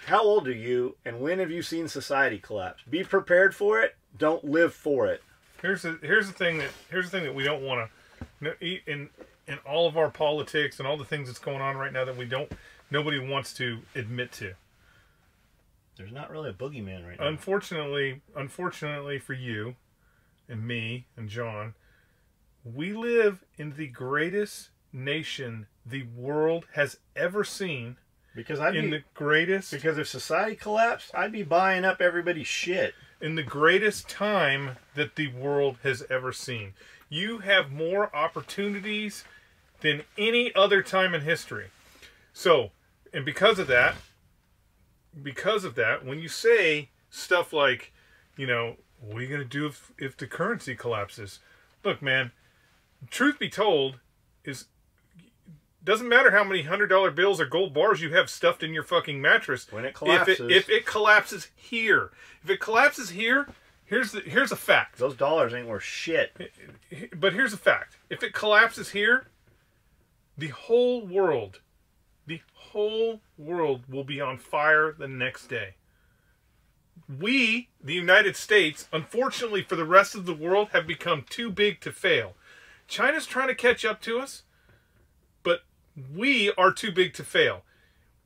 how old are you, and when have you seen society collapse? Be prepared for it. Don't live for it. Here's the thing that we don't want to, in all of our politics and all the things that's going on right now that nobody wants to admit to. There's not really a boogeyman right now. Unfortunately for you and me and John, we live in the greatest nation the world has ever seen. Because if society collapsed, I'd be buying up everybody's shit. In the greatest time that the world has ever seen. You have more opportunities than any other time in history. So, and because of that, when you say stuff like, what are you going to do if the currency collapses? Look, man, truth be told, doesn't matter how many $100 bills or gold bars you have stuffed in your fucking mattress. When it collapses. If it collapses here. If it collapses here, here's a fact. Those dollars ain't worth shit. But here's a fact. If it collapses here, the whole world will be on fire the next day. We, the United States, unfortunately for the rest of the world, have become too big to fail. China's trying to catch up to us, but we are too big to fail.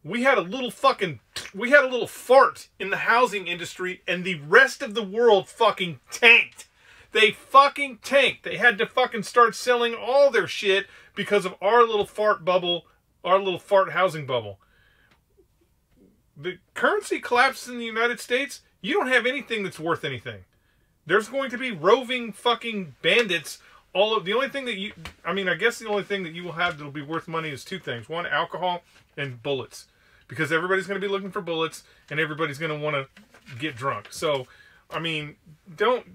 We had a little fart in the housing industry, and the rest of the world fucking tanked. They fucking tanked. They had to fucking start selling all their shit because of our little fart bubble, our little fart housing bubble. The currency collapses in the United States, you don't have anything that's worth anything. There's going to be roving fucking bandits. The only thing that you will have that'll be worth money is 2 things. One, alcohol, and bullets. Because everybody's going to be looking for bullets, and everybody's going to want to get drunk. So, don't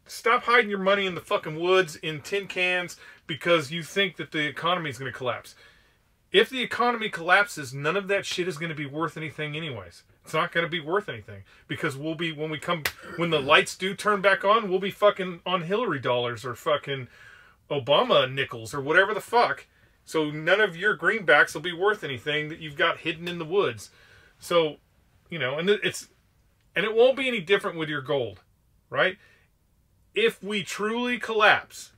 stop hiding your money in the fucking woods in tin cans because you think that the economy is going to collapse. If the economy collapses, none of that shit is going to be worth anything anyways. It's not going to be worth anything because when the lights do turn back on, we'll be fucking on Hillary dollars or fucking Obama nickels or whatever the fuck. So none of your greenbacks will be worth anything that you've got hidden in the woods. So, and it won't be any different with your gold, right? If we truly collapse,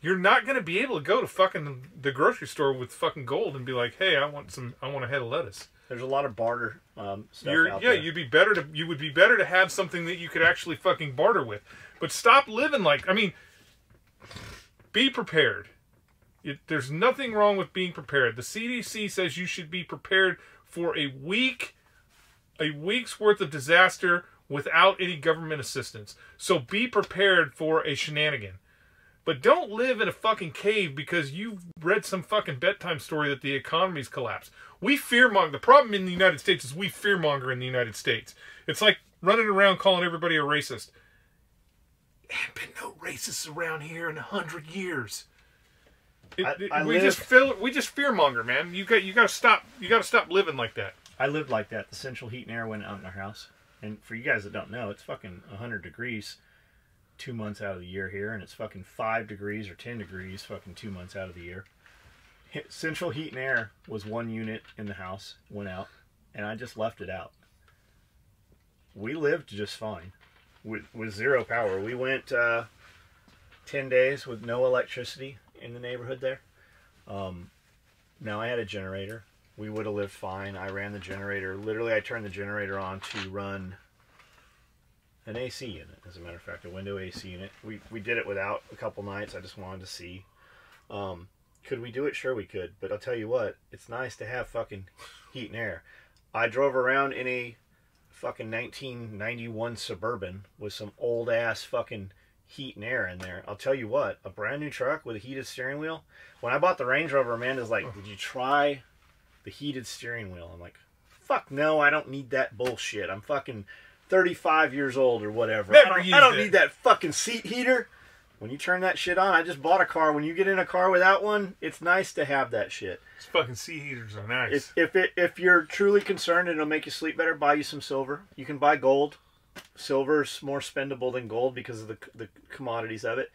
you're not going to be able to go to fucking the grocery store with fucking gold and be like, hey, I want a head of lettuce. There's a lot of barter stuff out there. You would be better to have something that you could actually fucking barter with. But stop living be prepared. There's nothing wrong with being prepared. The CDC says you should be prepared for a week's worth of disaster without any government assistance. So be prepared for a shenanigan. But don't live in a fucking cave because you've read some fucking bedtime story that the economy's collapsed. We fearmonger. The problem in the United States is we fearmonger in the United States. It's like running around calling everybody a racist. There ain't been no racists around here in 100 years. We just fearmonger, man. You gotta stop living like that. I lived like that. The central heat and air went out in our house. And for you guys that don't know, it's fucking 100 degrees 2 months out of the year here, and it's fucking 5 degrees or 10 degrees fucking 2 months out of the year. Central heat and air was 1 unit in the house, went out, and I just left it out. We lived just fine with 0 power. We went 10 days with no electricity in the neighborhood there. Now I had a generator. We would have lived fine. I ran the generator. Literally, I turned the generator on to run An AC unit, as a matter of fact, a window AC unit. We did it without a couple nights. I just wanted to see. Could we do it? Sure we could. But I'll tell you what, it's nice to have fucking heat and air. I drove around in a fucking 1991 Suburban with some old ass fucking heat and air in there. I'll tell you what, a brand new truck with a heated steering wheel. When I bought the Range Rover, Amanda's like, did you try the heated steering wheel? I'm like, fuck no, I don't need that bullshit. I'm fucking 35 years old or whatever. I don't need that fucking seat heater. When you turn that shit on, I just bought a car. When you get in a car without one, it's nice to have that shit. These fucking seat heaters are nice. If you're truly concerned and it'll make you sleep better, buy you some silver. You can buy gold. Silver's more spendable than gold because of the commodities of it.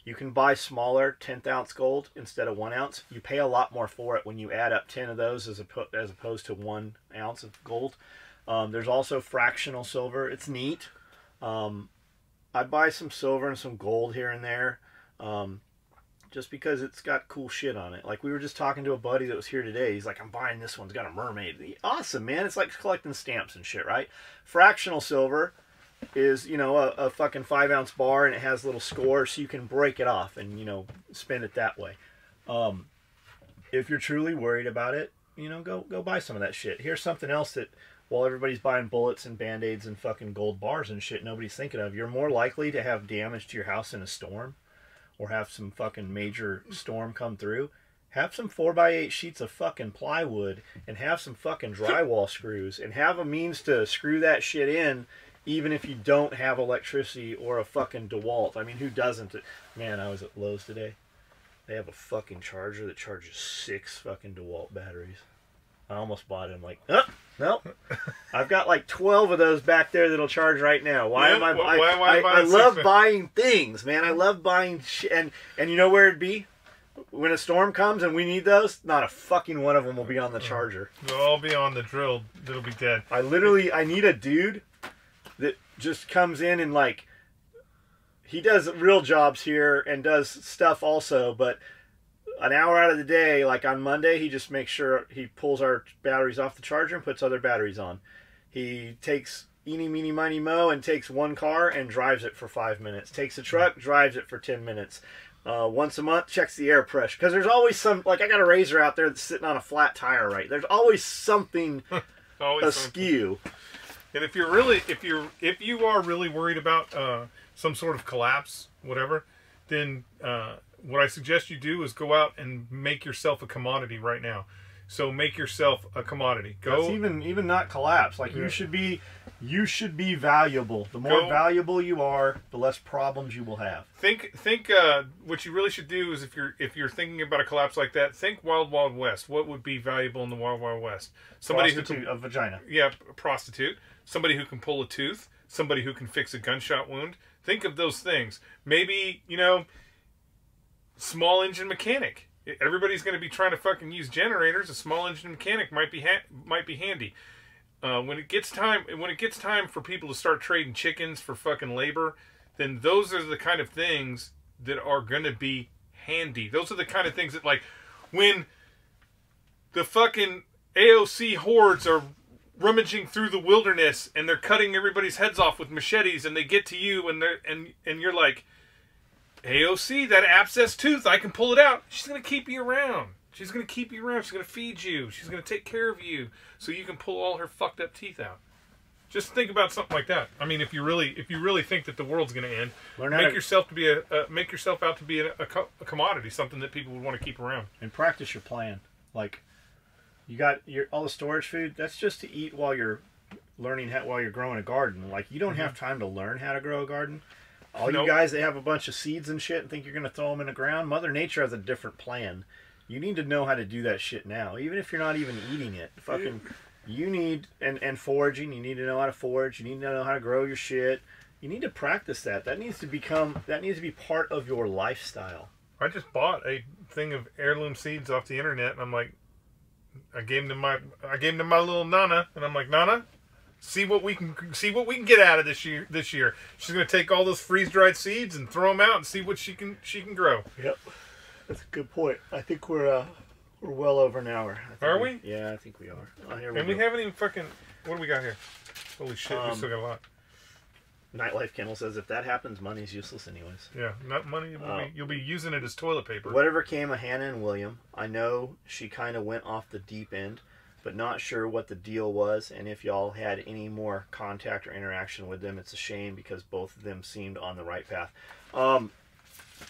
You can buy smaller 10th ounce gold instead of 1 ounce. You pay a lot more for it when you add up 10 of those as opposed to 1 ounce of gold. There's also fractional silver. It's neat. I buy some silver and some gold here and there, just because it's got cool shit on it. Like, we were just talking to a buddy that was here today. He's like, I'm buying this one. It's got a mermaid. Awesome, man. It's like collecting stamps and shit, right? Fractional silver is, you know, a fucking 5 ounce bar, and it has little scores, so you can break it off and, you know, spend it that way. If you're truly worried about it, you know, go buy some of that shit. Here's something else that, while everybody's buying bullets and band-aids and fucking gold bars and shit nobody's thinking of, you're more likely to have damage to your house in a storm or have some fucking major storm come through. Have some 4x8 sheets of fucking plywood and have some fucking drywall screws and have a means to screw that shit in even if you don't have electricity or a fucking DeWalt. I mean, who doesn't? Man, I was at Lowe's today. They have a fucking charger that charges 6 fucking DeWalt batteries. I almost bought it. I'm like, oh, no. I've got like 12 of those back there that'll charge right now. Why am I? I love buying things, man. I love buying shit. And you know where it'd be? When a storm comes and we need those, not a fucking one of them will be on the charger. They'll all be on the drill. It'll be dead. I need a dude that just comes in and, like, he does real jobs here and does stuff also, but an hour out of the day, like on Monday, he just makes sure he pulls our batteries off the charger and puts other batteries on. He takes eeny, meeny, miny, mo and takes one car and drives it for 5 minutes. Takes a truck, drives it for 10 minutes. Once a month, checks the air pressure. Because there's always some, like, I got a Razor out there that's sitting on a flat tire, right? There's always something askew. And if you are really worried about some sort of collapse, whatever, then what I suggest you do is go out and make yourself a commodity right now. So make yourself a commodity. That's even not collapse. Like, you should be valuable. The more valuable you are, the less problems you will have. Think what you really should do is, if you're thinking about a collapse like that, think Wild Wild West. What would be valuable in the Wild Wild West? Somebody a vagina. Yeah, a prostitute. Somebody who can pull a tooth. Somebody who can fix a gunshot wound. Think of those things. Maybe, you know, small engine mechanic. Everybody's going to be trying to fucking use generators. A small engine mechanic might be handy. When it gets time for people to start trading chickens for fucking labor, then those are the kind of things that are going to be handy. Those are the kind of things that, like, when the fucking AOC hordes are rummaging through the wilderness and they're cutting everybody's heads off with machetes, and they get to you and you're like, AOC, that abscess tooth, I can pull it out. She's going to keep you around. She's going to keep you around. She's going to feed you. She's going to take care of you so you can pull all her fucked up teeth out. Just think about something like that. I mean, if you really think that the world's going to end, make yourself out to be a commodity, something that people would want to keep around. And practice your plan. Like, you got all the storage food. That's just to eat while you're while you're growing a garden. Like, you don't have time to learn how to grow a garden. All you guys that have a bunch of seeds and shit and think you're going to throw them in the ground, Mother Nature has a different plan. You need to know how to do that shit now, even if you're not even eating it. Fucking, you need, and foraging, you need to know how to forage. You need to know how to grow your shit. You need to practice that. That needs to be part of your lifestyle. I just bought a thing of heirloom seeds off the internet, and I'm like, I gave them to my little Nana, and I'm like, Nana, see what we can get out of this year. She's gonna take all those freeze dried seeds and throw them out and see what she can grow. Yep, that's a good point. I think we're well over an hour. Are we? Yeah, I think we are. And we haven't even fucking. What do we got here? Holy shit, we still got a lot. Nightlife Kennel says, if that happens, money's useless anyways. Yeah, not money. You'll be using it as toilet paper. Whatever came of Hannah and William, I know she kind of went off the deep end, but not sure what the deal was, and if y'all had any more contact or interaction with them. It's a shame because both of them seemed on the right path. I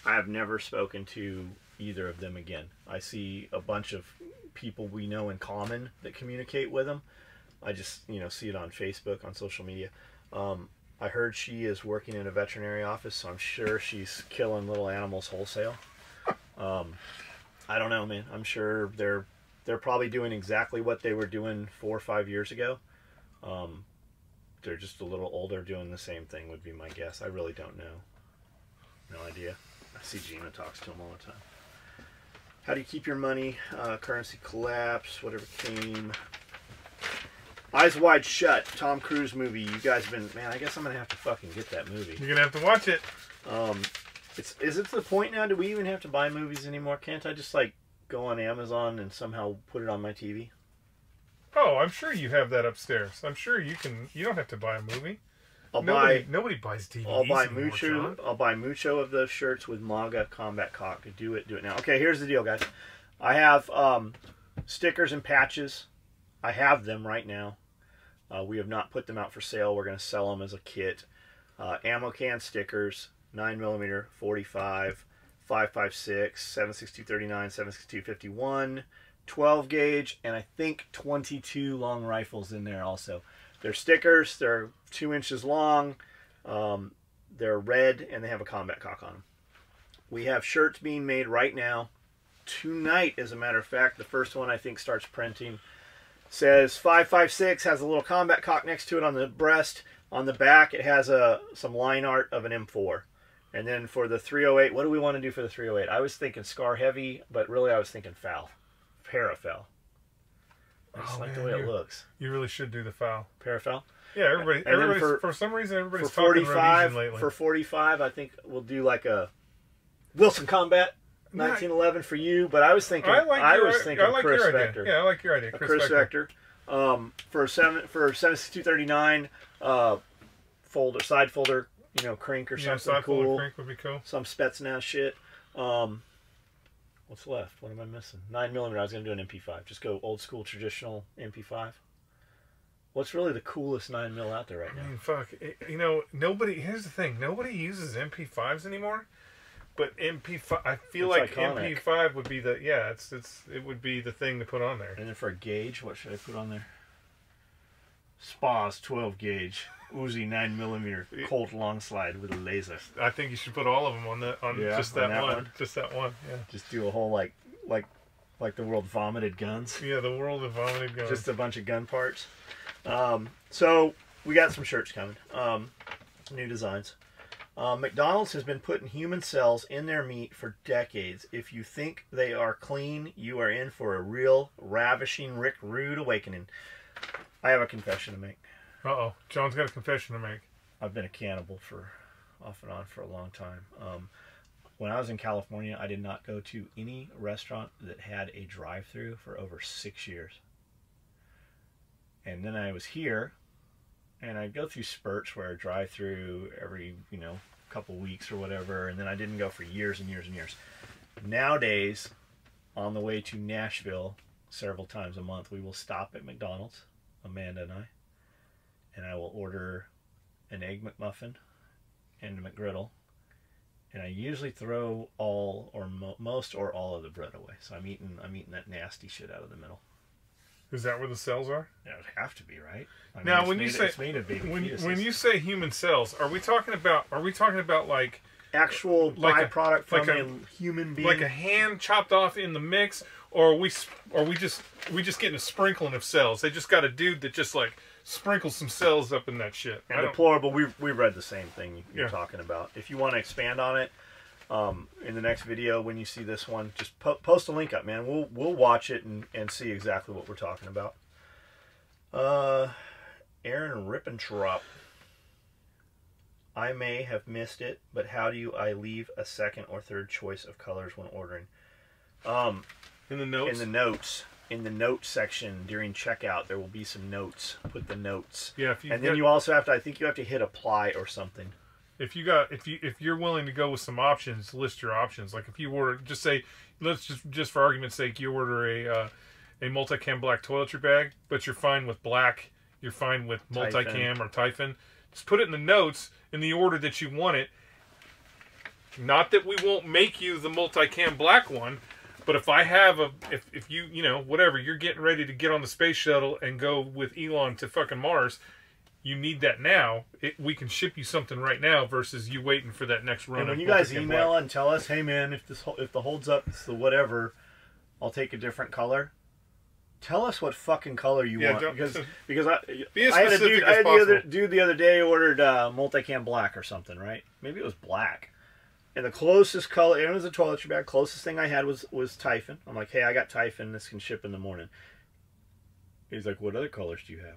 have never spoken to either of them again. I see a bunch of people we know in common that communicate with them. I just, see it on Facebook, on social media. I heard she is working in a veterinary office, so I'm sure she's killing little animals wholesale. I don't know, man. I'm sure they're probably doing exactly what they were doing 4 or 5 years ago. They're just a little older doing the same thing would be my guess. I really don't know. No idea. I see Gina talks to him all the time. How do you keep your money? Currency collapse, whatever came. Eyes Wide Shut, Tom Cruise movie. You guys have been, man, I guess I'm going to have to fucking get that movie. You're going to have to watch it. Is it to the point now, do we even have to buy movies anymore? Can't I just, go on Amazon and somehow put it on my TV? Oh, I'm sure you have that upstairs. I'm sure you don't have to buy a movie. Nobody buys DVDs anymore, I'll buy mucho of those shirts with MAGA Combat Cock. Do it now. Okay, here's the deal, guys. I have stickers and patches. I have them right now. We have not put them out for sale. We're going to sell them as a kit. Ammo can stickers, 9mm, 45, 5.56, 7.62 39, 7.62 51, 12 gauge, and I think 22 long rifles in there also. They're stickers. They're 2 inches long. They're red, and they have a combat cock on them. We have shirts being made right now. Tonight, as a matter of fact, the first one I think starts printing. Says 5.56, has a little combat cock next to it on the breast. On the back, it has some line art of an M4. And then for the 308, what do we want to do for the 308? I was thinking scar heavy, but really I was thinking foul. Parafel. I just like the way it looks. You really should do the foul. Parafel? Yeah, everybody's for some reason, everybody's talking Rhodesian lately. For 45, I think we'll do like a Wilson Combat 1911 for you, but I was thinking Chris Vector. Yeah, I like your idea. Chris Vector. For 7.62 folder, side folder, crank or something side cool. Folder crank would be cool. Some Spetsnaz shit. What's left? What am I missing? 9mm. I was gonna do an MP5. Just go old school traditional MP5. What's really the coolest 9mm out there right now? I mean, fuck. Nobody. Here's the thing. Nobody uses MP5s anymore. But MP5, I feel like iconic. MP5 would be it would be the thing to put on there. And then for a gauge, what should I put on there? Spa's 12 gauge Uzi 9mm Colt long slide with a laser. I think you should put all of them on just that one. Just that one. Yeah. Just do a whole like the world vomited guns. Yeah, the world of vomited guns. Just a bunch of gun parts. So we got some shirts coming. New designs. McDonald's has been putting human cells in their meat for decades. If you think they are clean, you are in for a real ravishing Rick Rude awakening. I have a confession to make. Uh-oh. John's got a confession to make. I've been a cannibal off and on for a long time. When I was in California, I did not go to any restaurant that had a drive-thru for over 6 years. And then I was here, and I'd go through spurts where I drive through every, couple weeks or whatever, and then I didn't go for years and years and years. Nowadays, on the way to Nashville, several times a month, we will stop at McDonald's, Amanda and I will order an Egg McMuffin and a McGriddle, and I usually throw all or most or all of the bread away. So I'm eating that nasty shit out of the middle. Is that where the cells are? Yeah, it would have to be, right? Now, when you you say human cells, are we talking about like actual byproduct from a human being, like a hand chopped off in the mix, or are we just getting a sprinkling of cells? They just got a dude that just sprinkles some cells up in that shit. And deplorable. We read the same thing you're talking about. If you want to expand on it, in the next video when you see this one, just post a link up, man. We'll watch it and see exactly what we're talking about. Aaron Rippentrop. I may have missed it, but how do I leave a second or third choice of colors when ordering? In the notes. In the notes. in the note section during checkout, there will be some notes. Put the notes. Yeah, and then you also have to. I think you have to hit apply or something. If you're willing to go with some options, list your options. Like if you order, just say, let's just for argument's sake, you order a multicam black toiletry bag, but you're fine with black. You're fine with multicam or Typhon. Just put it in the notes in the order that you want it. Not that we won't make you the multicam black one. But if I have if you whatever, you're getting ready to get on the space shuttle and go with Elon to fucking Mars, you need that now. We can ship you something right now versus you waiting for that next run. And when you guys email and tell us, hey man, if the holds up, it's the whatever, I'll take a different color. Tell us what fucking color you want, because I had a dude the other day ordered multicam black or something, right? Maybe it was black. And the closest color, it was a toiletry bag, closest thing I had was Typhon. I'm like, hey, I got Typhon, this can ship in the morning. He's like, what other colors do you have?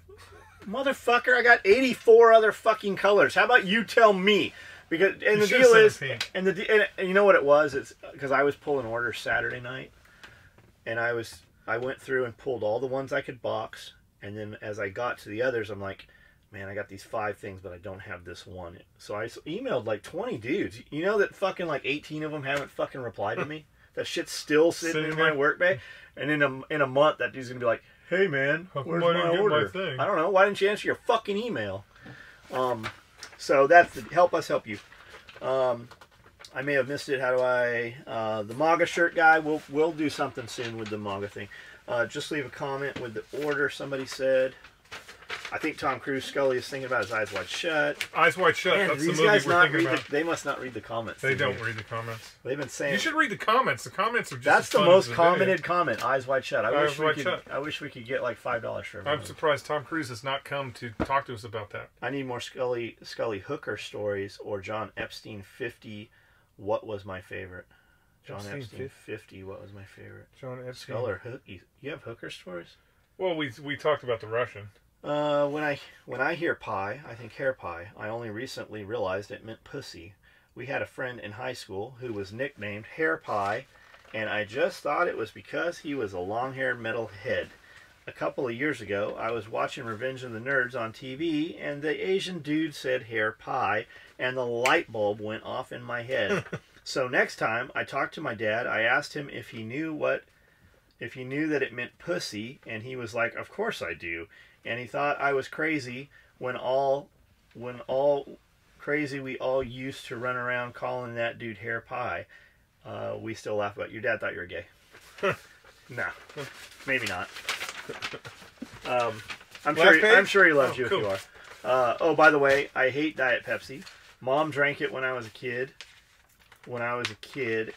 Motherfucker, I got 84 other fucking colors. How about you tell me? Because the deal is, and you know what it was? It's because I was pulling orders Saturday night, and I went through and pulled all the ones I could box, and then as I got to the others, I'm like, man, I got these 5 things, but I don't have this one. So I emailed like 20 dudes. You know that fucking like 18 of them haven't fucking replied to me? That shit's still sitting in my work bay. And in a month, that dude's going to be like, hey man, where's my order? I don't know. Why didn't you answer your fucking email? So that's help us help you. I may have missed it. How do I... the MAGA shirt guy, we'll do something soon with the MAGA thing. Just leave a comment with the order, somebody said. I think Tom Cruise Skully is thinking about his Eyes Wide Shut. Eyes Wide Shut. Man, that's the movie we're thinking about. They must not read the comments. They don't read the comments. They've been saying... You should read the comments. The comments are just That's the most commented comment. Eyes Wide Shut. I wish we could get like $5 for it. I'm surprised Tom Cruise has not come to talk to us about that. I need more Skully hooker stories or John Epstein 50. What was my favorite? John Epstein 50. What was my favorite? John Epstein. You have hooker stories? Well, we talked about the Russian. When I hear pie, I think hair pie. I only recently realized it meant pussy. We had a friend in high school who was nicknamed Hair Pie, and I just thought it was because he was a long-haired metal head. A couple of years ago, I was watching Revenge of the Nerds on TV, and the Asian dude said hair pie, and the light bulb went off in my head. So next time I talked to my dad, I asked him if he knew that it meant pussy, and he was like, of course I do. And he thought I was crazy when all crazy we all used to run around calling that dude hair pie. We still laugh about it. Your dad thought you were gay. No, maybe not. I'm sure he loves you if you are. Oh, by the way, I hate Diet Pepsi. Mom drank it when I was a kid.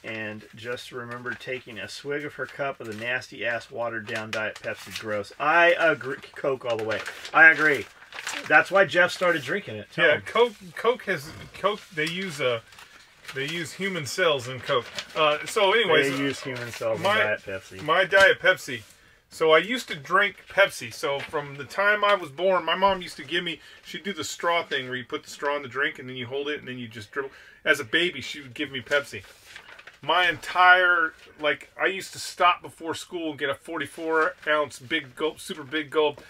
And just remembered taking a swig of her cup of the nasty ass watered down Diet Pepsi. Gross. I agree. Coke all the way. I agree. That's why Jeff started drinking it. Yeah, Coke. They use human cells in Coke. So anyways, they use human cells in Diet Pepsi. My Diet Pepsi. So I used to drink Pepsi. So from the time I was born, my mom used to give me, she'd do the straw thing where you put the straw in the drink and then you hold it and then you just dribble. As a baby, she would give me Pepsi. My entire, I used to stop before school and get a 44-ounce big gulp, super big gulp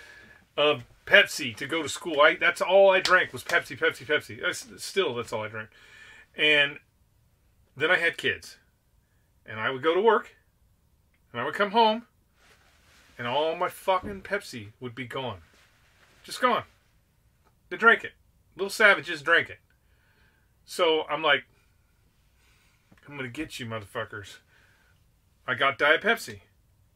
of Pepsi to go to school. That's all I drank was Pepsi. That's all I drank. And then I had kids. And I would go to work. And I would come home. And all my fucking Pepsi would be gone. Just gone. They drank it. Little savages drank it. So I'm like, I'm going to get you motherfuckers. I got Diet Pepsi.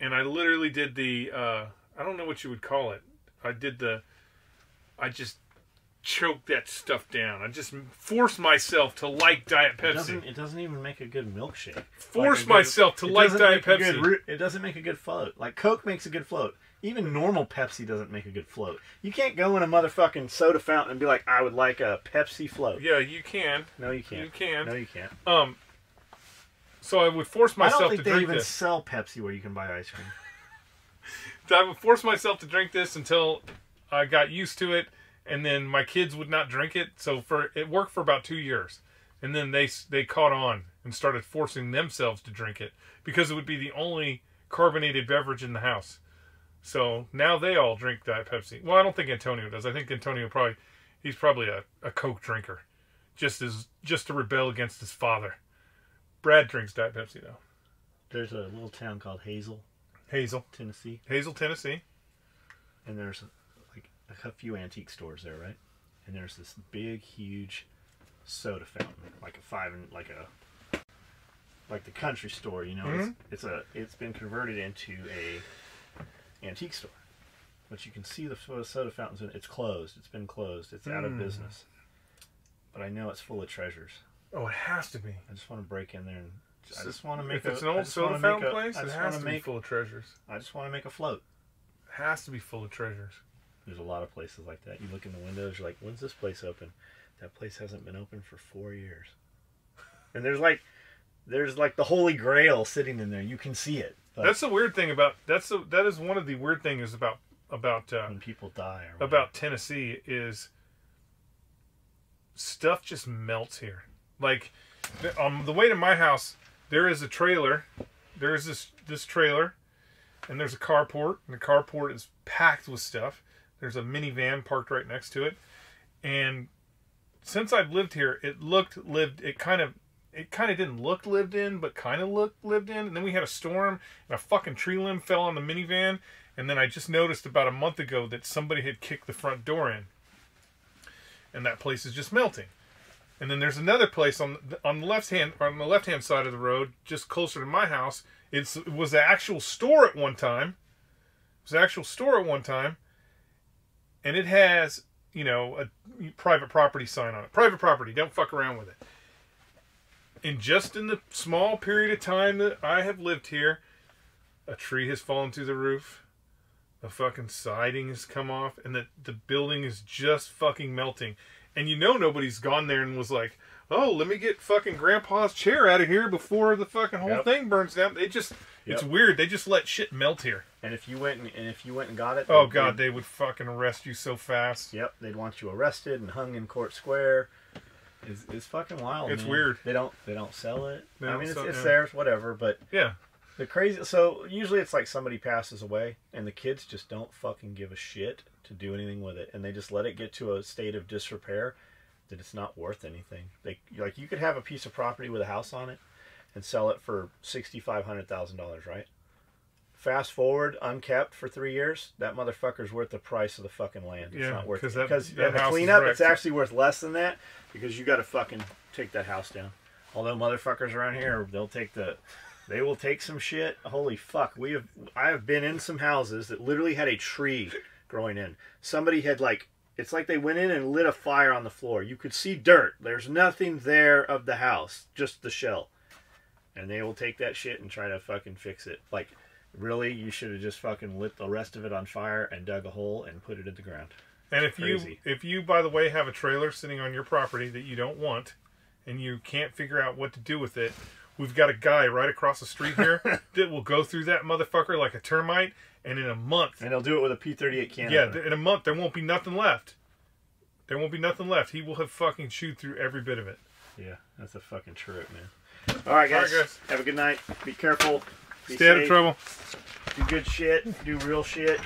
And I literally did the, I don't know what you would call it. I just choked that stuff down. I just forced myself to like Diet Pepsi. It doesn't even make a good milkshake. Force myself to like Diet Pepsi. It doesn't make a good float. Like Coke makes a good float. Even normal Pepsi doesn't make a good float. You can't go in a motherfucking soda fountain and be like, I would like a Pepsi float. Yeah, you can. No, you can't. You can. No, you can't. So I would force myself to drink this. I don't think they even sell Pepsi where you can buy ice cream. I would force myself to drink this until I got used to it, and then my kids would not drink it. So it worked for about 2 years, and then they caught on and started forcing themselves to drink it because it would be the only carbonated beverage in the house. So now they all drink Diet Pepsi. Well, I don't think Antonio does. I think Antonio he's probably a Coke drinker, just to rebel against his father. Brad drinks Diet Pepsi though. There's a little town called Hazel, Tennessee. Hazel, Tennessee. And there's like a few antique stores there, right? And there's this big, huge soda fountain, like the country store, you know. Mm-hmm. It's been converted into a antique store, but you can see the soda fountains. It's closed. It's been closed. It's out of business. But I know it's full of treasures. Oh, it has to be. I just want to break in there and I just want to make. If it's an old soda fountain place, it has to be full of treasures. I just want to make a float. It has to be full of treasures. There's a lot of places like that. You look in the windows, you're like, when's this place open? That place hasn't been open for 4 years. And there's like the Holy Grail sitting in there. You can see it. That's the weird thing about that is one of the weird things about when people die about Tennessee is stuff just melts here. Like on the way to my house, there is a trailer. There is this trailer, and there's a carport, and the carport is packed with stuff. There's a minivan parked right next to it, and since I've lived here, it kind of didn't look lived in, but kind of looked lived in. And then we had a storm, and a fucking tree limb fell on the minivan. And then I just noticed about a month ago that somebody had kicked the front door in, and that place is just melting. And then there's another place on the left hand side of the road, just closer to my house. It was an actual store at one time. And it has, you know, a private property sign on it. Private property, don't fuck around with it. And just in the small period of time that I have lived here, a tree has fallen through the roof. The fucking siding has come off. And the building is just fucking melting. And you know nobody's gone there and was like, oh, let me get fucking Grandpa's chair out of here before the fucking whole thing burns down. It's weird. They just let shit melt here. And if you went and got it, oh god, they would fucking arrest you so fast. Yep, they'd want you arrested and hung in court square. It's fucking wild. It's man. Weird. They don't sell it. I mean, it's theirs, whatever. But yeah, the crazy. So usually it's like somebody passes away, and the kids just don't fucking give a shit to do anything with it, and they just let it get to a state of disrepair that it's not worth anything. You could have a piece of property with a house on it and sell it for $6,500,000, right? Fast forward, unkept for 3 years, that motherfucker's worth the price of the fucking land. It's not worth it. Because the cleanup, it's actually worth less than that because you got to fucking take that house down. Although motherfuckers around here, they will take some shit. Holy fuck, I have been in some houses that literally had a tree growing in. Somebody had it's like they went in and lit a fire on the floor. You could see dirt. There's nothing there of the house, just the shell. And they will take that shit and try to fucking fix it. Like, really, you should have just fucking lit the rest of it on fire and dug a hole and put it in the ground. And if you, by the way, have a trailer sitting on your property that you don't want, and you can't figure out what to do with it, we've got a guy right across the street here that will go through that motherfucker like a termite, and in a month... And he'll do it with a P-38 cannon. Yeah, in a month, there won't be nothing left. There won't be nothing left. He will have fucking chewed through every bit of it. Yeah, that's a fucking trip, man. All right, guys. Have a good night. Be careful. Stay out of trouble. Do good shit. Do real shit.